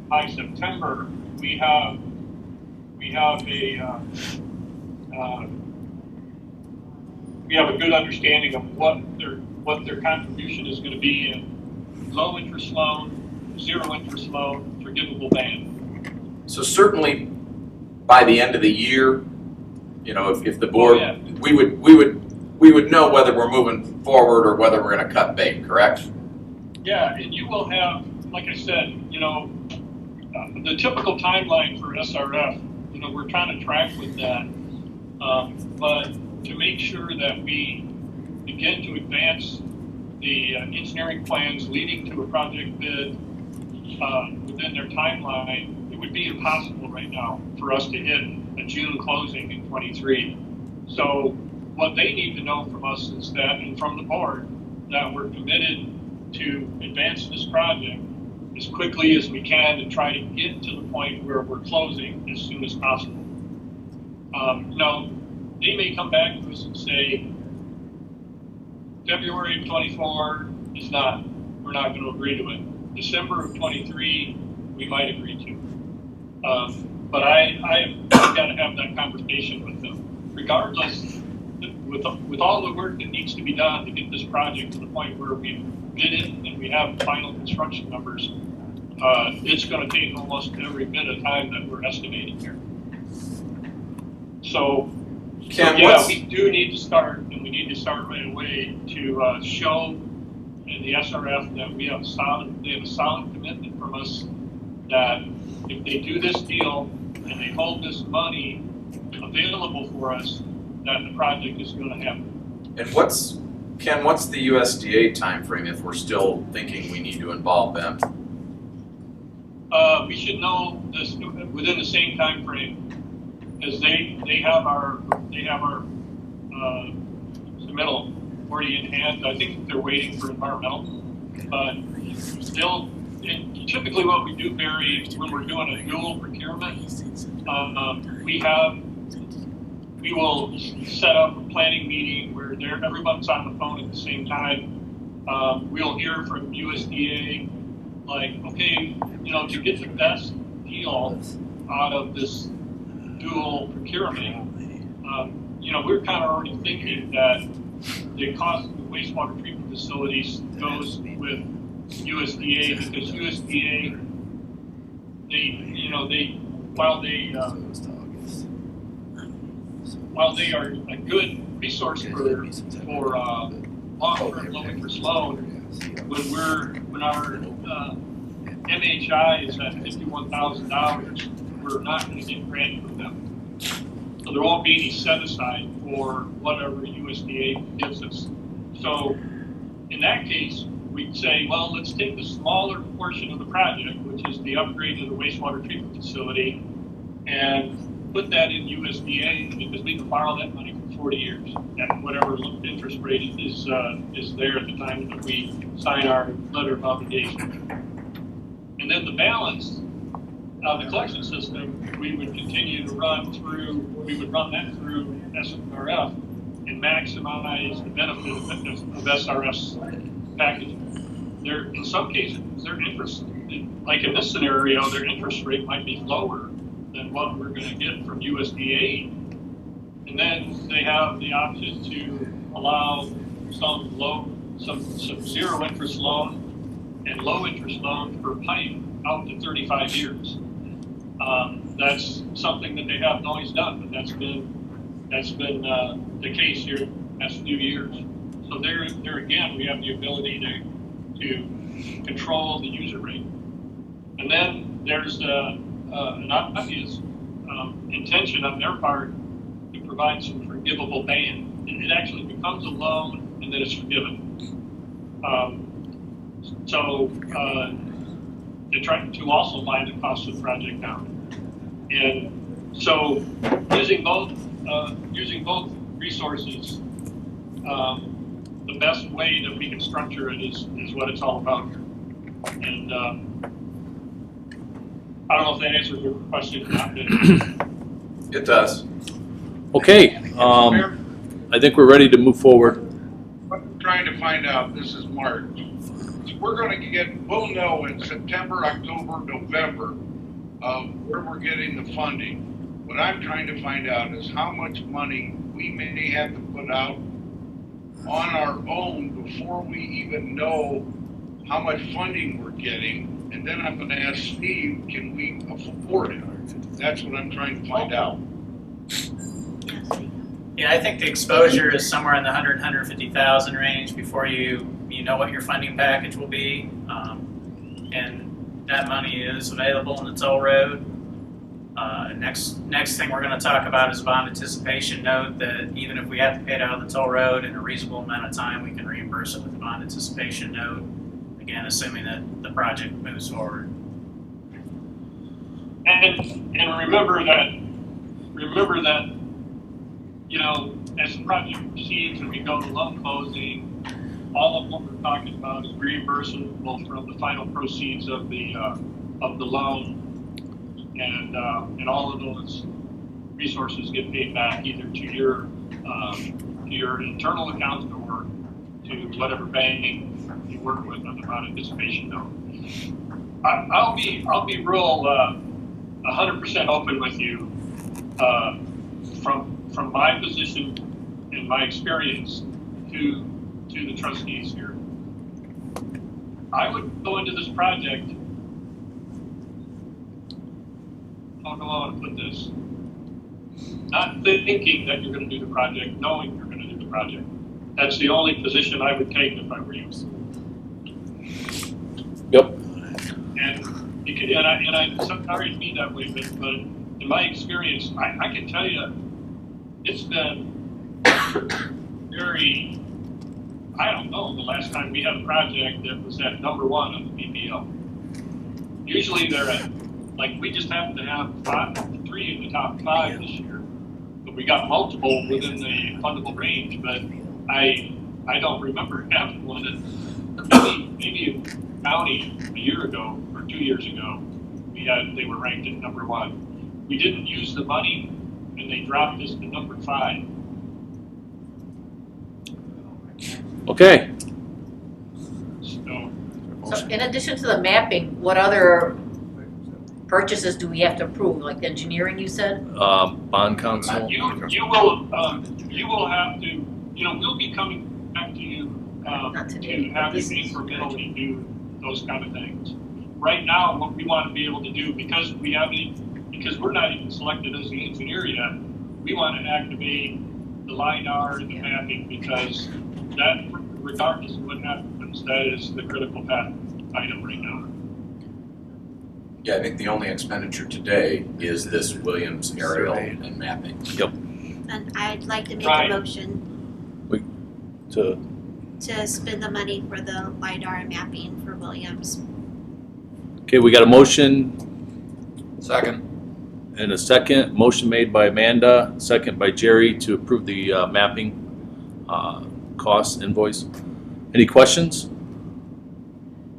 by September, we have a good understanding of what their contribution is going to be in low interest loan, zero interest loan, forgivable band. So certainly by the end of the year, you know, if the board, we would know whether we're moving forward or whether we're going to cut bait, correct? Yeah, and you will have, like I said, you know, the typical timeline for SRF, you know, we're trying to track with that, but to make sure that we begin to advance the engineering plans leading to a project bid within their timeline, it would be impossible right now for us to hit a June closing in 23. So what they need to know from us is that, and from the board, that we're committed to advance this project as quickly as we can and try to get to the point where we're closing as soon as possible. You know, they may come back to us and say, February of 24 is not, we're not going to agree to it. December of 23, we might agree to. But I've got to have that conversation with them. Regardless, with all the work that needs to be done to get this project to the point where we bid it and we have final construction numbers, it's going to take almost every bit of time that we're estimating here. So yeah, we do need to start, and we need to start right away to show in the SRF that they have a solid commitment from us that if they do this deal and they hold this money available for us, that the project is going to happen. And what's the USDA timeframe if we're still thinking we need to involve them? We should know this within the same time frame, because they have our submittal already in hand. I think they're waiting for environmental, but still, typically what we do, Barry, when we're doing a dual procurement, we will set up a planning meeting where everyone's on the phone at the same time. We'll hear from USDA, like, okay, to get the best deal out of this dual procurement, we're kind of already thinking that the cost of the wastewater treatment facilities goes with USDA, because USDA, while they are a good resource for long-term low interest loan, when our MHI is at $51,000, we're not going to get grant from them. So there won't be any set aside for whatever USDA gives us. So in that case, we'd say, well, let's take the smaller portion of the project, which is the upgrade to the wastewater treatment facility, and put that in USDA, because we can borrow that money for 40 years at whatever interest rate is there at the time that we sign our letter of obligation. And then the balance of the collection system, we would continue to run that through SRF and maximize the benefit of SRF's package. In some cases, their interest, like in this scenario, their interest rate might be lower than what we're going to get from USDA. And then they have the option to allow some zero interest loan and low interest loan for pipe out to 35 years. That's something that they haven't always done, but that's been the case here the past few years. So there again, we have the ability to control the user rate. And then there's an obvious intention on their part to provide some forgivable band. It actually becomes a loan and then it's forgiven. They're trying to also line the cost of the project down. And so using both resources, the best way that we can structure it is what it's all about here. And I don't know if that answers your question or not. It does. Okay, I think we're ready to move forward. What I'm trying to find out, this is March. We'll know in September, October, November where we're getting the funding. What I'm trying to find out is how much money we may have to put out on our own before we even know how much funding we're getting. And then I'm going to ask Steve, can we afford it? That's what I'm trying to find out. Yeah, I think the exposure is somewhere in the 150,000 range before you know what your funding package will be, and that money is available in the toll road. Next thing we're going to talk about is a bond anticipation note, that even if we have to pay it out of the toll road in a reasonable amount of time, we can reimburse it with the bond anticipation note. Again, assuming that the project moves forward. And remember that as the project proceeds and we go to loan closing, all of what we're talking about is reimbursable from the final proceeds of the loan, and all of those resources get paid back either to your internal account to whatever bank you work with on the bond anticipation note. I'll be real 100% open with you from my position and my experience to the trustees here. I would go into this project. How do I want to put this? Not thinking that you're going to do the project, knowing you're going to do the project. That's the only position I would take if I were you. Yep. And I'm sorry to be that way, but in my experience, I can tell you, it's been very, I don't know, the last time we had a project that was at number 1 on the BPL. Usually they're at, like, we just happen to have 3 in the top 5 this year, but we got multiple within the fundable range, but I don't remember having one. Maybe a county a year ago or 2 years ago, they were ranked at number 1. We didn't use the money, and they dropped us to number 5. Okay. So So in addition to the mapping, what other purchases do we have to approve, like engineering, you said? Bond counsel. you will have to, we'll be coming back to you Not today, to but have you this pay is for bill to do those kind of things. Right now, what we want to be able to do, because we're not even selected as the engineer yet, we want to activate the LiDAR and the mapping, because that, regardless of what happens, that is the critical path item right now. Yeah, I think the only expenditure today is this Williams aerial and mapping. And I'd like to make Right. a motion To to spend the money for the LiDAR and mapping for Williams. Okay, we got a motion Second. and a second. Motion made by Amanda, second by Jerry to approve the mapping cost invoice. Any questions?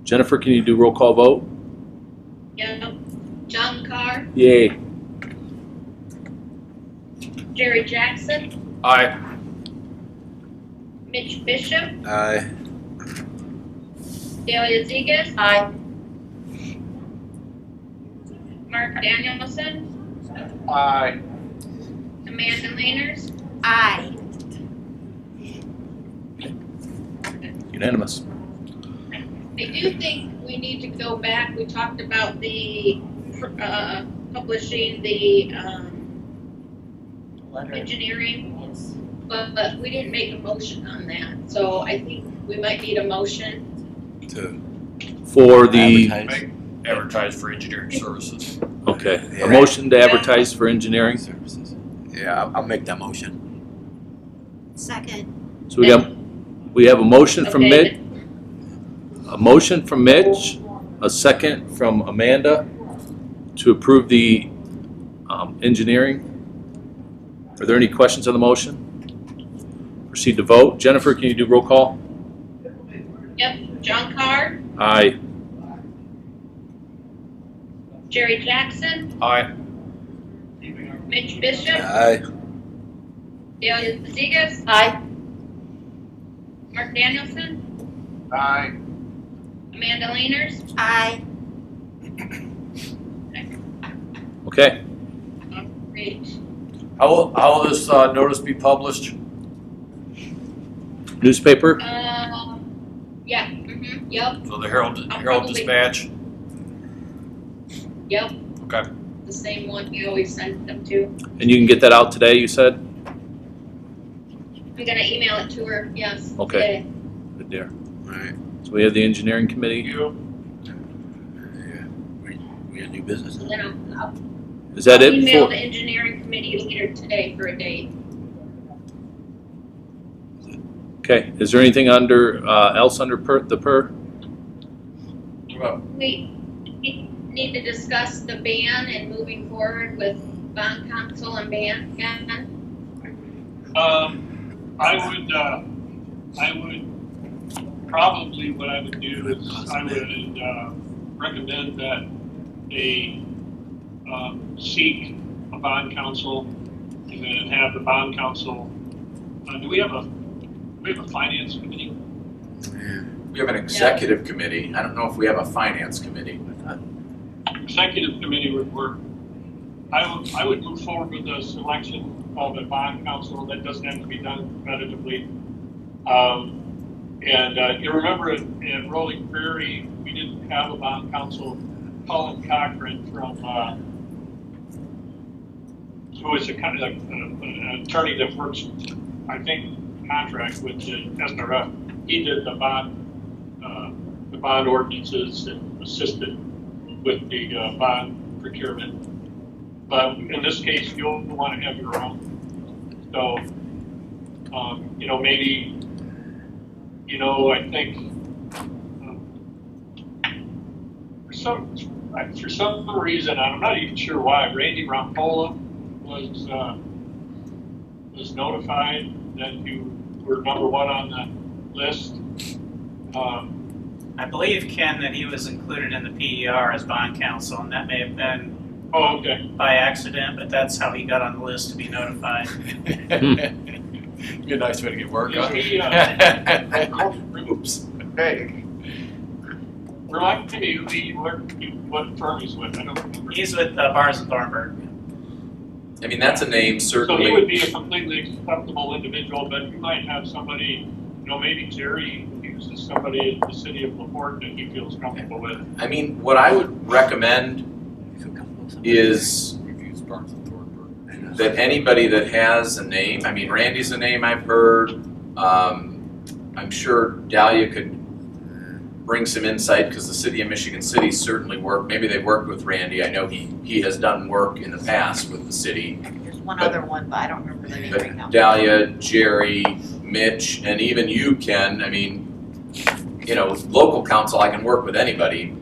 Jennifer, can you do roll call vote? Yep. John Carr, Yay. Jerry Jackson, Aye. Mitch Bishop, Aye. Delia Zegas, Aye. Mark Danielson, Aye. Amanda Leaners. Aye. Unanimous. I do think we need to go back. We talked about the publishing the Letter. engineering, Yes. but we didn't make a motion on that. So I think we might need a motion. To For the, advertise Advertise for engineering services. okay, a Yeah. motion to advertise for engineering. services. Yeah, I'll make that motion. Second. So we have a motion from Okay. Mitch, a second from Amanda to approve the engineering. Are there any questions on the motion? Proceed to vote. Jennifer, can you do roll call? Yep. John Carr, Aye. Jerry Jackson, Aye. Mitch Bishop, Aye. Delia Zegas, Aye. Mark Danielson, Aye. Amanda Leaners. Aye. Okay. Great. How will this notice be published? Newspaper? Yeah. Mm-hmm. Yep. So the Herald probably- Dispatch? Yep. Okay. The same one we always send them to. And you can get that out today, you said? I'm gonna email it to her. Yes. Okay. today. Good there. Alright. So we have the engineering committee. You? Yeah. We got new business. And then I'll Is that it? email For- the engineering committee later today for a date. Okay. Is there anything else under the PER? We need to discuss the ban and moving forward with bond council and ban. I would probably, what I would do is I would recommend that they seek a bond counsel and then have the bond counsel. Do we have a finance committee? We have an executive committee. I don't know if we have a finance committee. Executive committee would work. I would move forward with the selection of a bond counsel. That doesn't have to be done competitively. You remember in Rolling Prairie, we didn't have a bond counsel. Colin Cochran from, who is a kind of like an attorney that works, I think, contract with the SRF. He did the bond ordinances and assisted with the bond procurement. But in this case, you'll want to have your own. So, maybe, I think for some reason, I'm not even sure why, Randy Rampola was notified that you were number one on the list. I believe, Ken, that he was included in the PER as bond counsel, and that may have been by accident, but that's how he got on the list to be notified. Be a nice way to get work on. Oops. Hey. Remind me what firm he's with. I don't remember. He's with Barnes and Thornburg. I mean, that's a name certainly. So he would be a completely acceptable individual, but you might have somebody, maybe Jerry uses somebody in the city of LaPorte that he feels comfortable with. I mean, what I would recommend is that anybody that has a name, I mean, Randy's a name I've heard. I'm sure Dahlia could bring some insight because the city of Michigan City certainly worked. Maybe they worked with Randy. I know he has done work in the past with the city. There's one other one, but I don't remember the name right now. Dahlia, Jerry, Mitch, and even you, Ken. I mean, local council, I can work with anybody.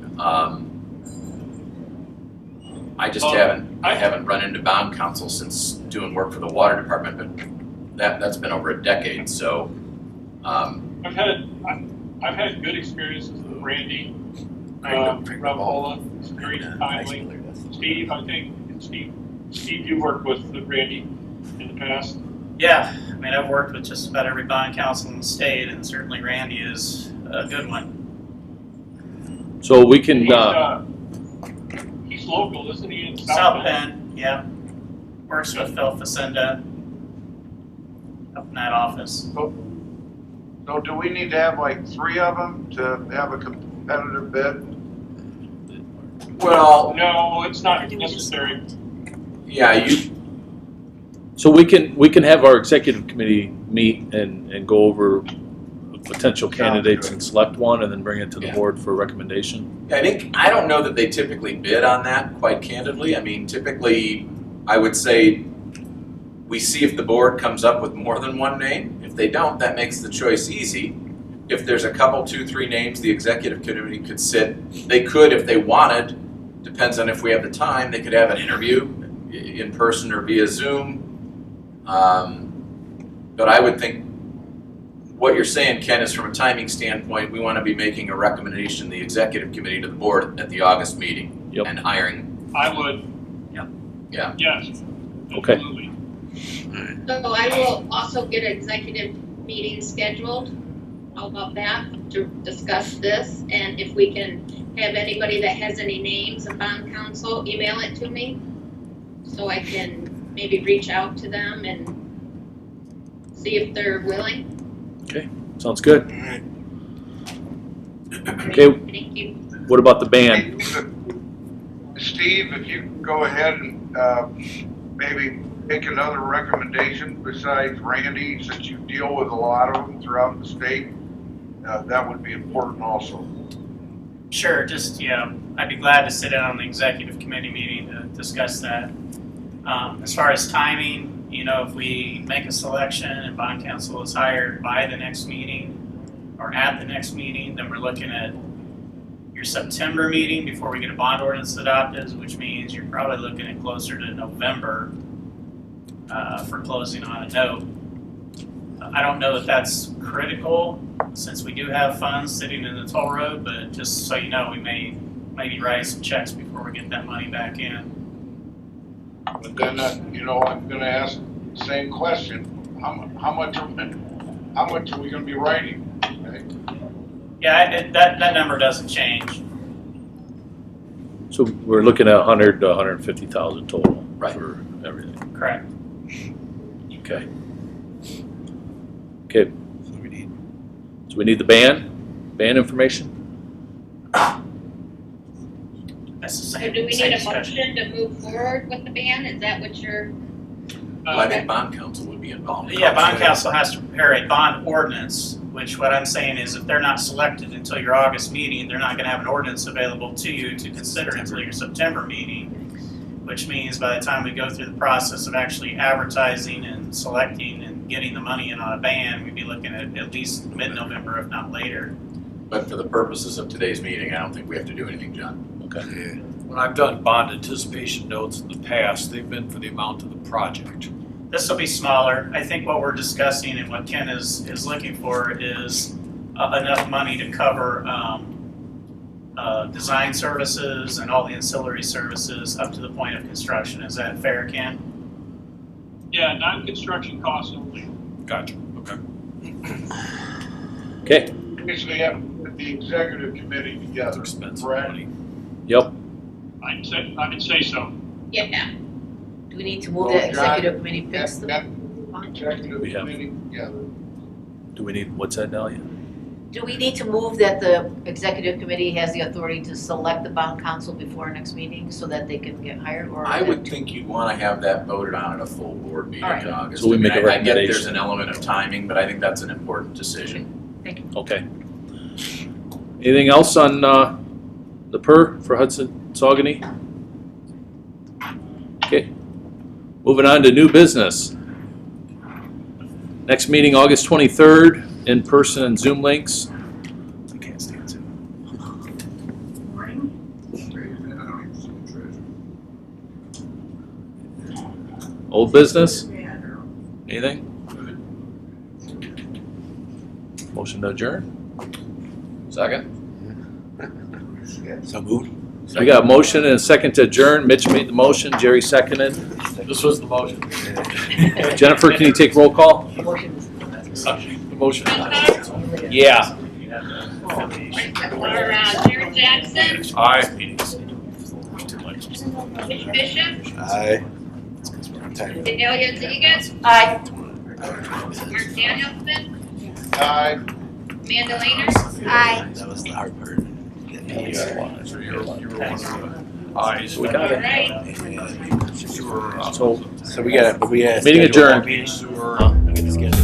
I just haven't run into bond council since doing work for the water department, but that's been over a decade. So I've had good experiences with Randy Rampola. He's very timely. Steve, I think Steve, you worked with Randy in the past. Yeah, I mean, I've worked with just about every bond counsel in the state, and certainly Randy is a good one. So we can. He's local, isn't he? In South Bend, yeah. Works with Phil Facenda up in that office. So do we need to have like 3 of them to have a competitive bid? Well, no, it's not necessary. Yeah, So we can have our executive committee meet and go over potential candidates and select one, and then bring it to the board for recommendation. I don't know that they typically bid on that, quite candidly. I mean, typically, I would say we see if the board comes up with more than one name. If they don't, that makes the choice easy. If there's a couple, 2, 3 names, the executive committee could sit. They could, if they wanted, depends on if we have the time, they could have an interview in person or via Zoom. But I would think what you're saying, Ken, is from a timing standpoint, we want to be making a recommendation, the executive committee, to the board at the August meeting and hiring. I would. Yeah. Yes. Okay. Absolutely. So I will also get an executive meeting scheduled. How about that, to discuss this? And if we can have anybody that has any names of bond counsel, email it to me so I can maybe reach out to them and see if they're willing. Okay, sounds good. Okay, Thank you. what about the band? Steve, if you can go ahead and maybe make another recommendation besides Randy, since you deal with a lot of them throughout the state, that would be important also. Sure, just, I'd be glad to sit in on the executive committee meeting to discuss that. As far as timing, if we make a selection and bond counsel is hired by the next meeting or at the next meeting, then we're looking at your September meeting before we get a bond ordinance adopted, which means you're probably looking at closer to November for closing on a note. I don't know that that's critical since we do have funds sitting in the toll road, but just so you know, we may be writing some checks before we get that money back in. But then, I'm going to ask the same question: how much are we going to be writing? Okay? Yeah, that number doesn't change. So we're looking at 100 to 150,000 total Right. for everything. Correct. Okay. Okay. So we need, So we need the band information. That's the So same. do we same need a discussion. motion to move forward with the ban? Is that what you're, Well, I think bond council would be involved. Yeah, bond council has to prepare a bond ordinance, which what I'm saying is if they're not selected until your August meeting, they're not gonna have an ordinance available to you to consider until your September meeting. Which means by the time we go through the process of actually advertising and selecting and getting the money in on a ban, we'd be looking at least mid-November, if not later. But for the purposes of today's meeting, I don't think we have to do anything, John. Okay. yeah, When I've done bond anticipation notes in the past, they've been for the amount of the project. This will be smaller. I think what we're discussing and what Ken is looking for is enough money to cover design services and all the ancillary services up to the point of construction. Is that fair, Ken? Yeah, non-construction costs only. Gotcha, okay. Okay. Basically have the executive committee That's together, expensive correct? money. Yep. I'd say so. yeah, Do we need to move Well, that John, executive committee picks That, the that executive We have- committee together. Do we need, what's that, Dahlia? Do we need to move that the executive committee has the authority to select the bond council before our next meeting so that they can get hired, or? I would think you'd wanna have that voted on at a full board meeting All right. in August. So we I mean, make a I get recommendation. there's an element of timing, but I think that's an important decision. Okay. Anything else on the PER for Hudson Saucony? Okay. Moving on to new business. Next meeting, August 23rd, in person and Zoom links. I can't stand Zoom. Old business? Anything? Motion to adjourn? Second? So moved. We got a motion and a second to adjourn. Mitch made the motion, Jerry seconded. This was the motion. Jennifer, can you take roll call? The motion. Yeah. or Jared Jackson, Aye. Mitch Bishop, Aye. It's 'cause we're on time. Delia Zigas, Aye. Mark Danielson, Aye. Amanda Laner. Aye. That was the hard part. So you were one of the ayes. We got it. All right. You were, So So we got Meeting adjourned. Sewer. We get to schedule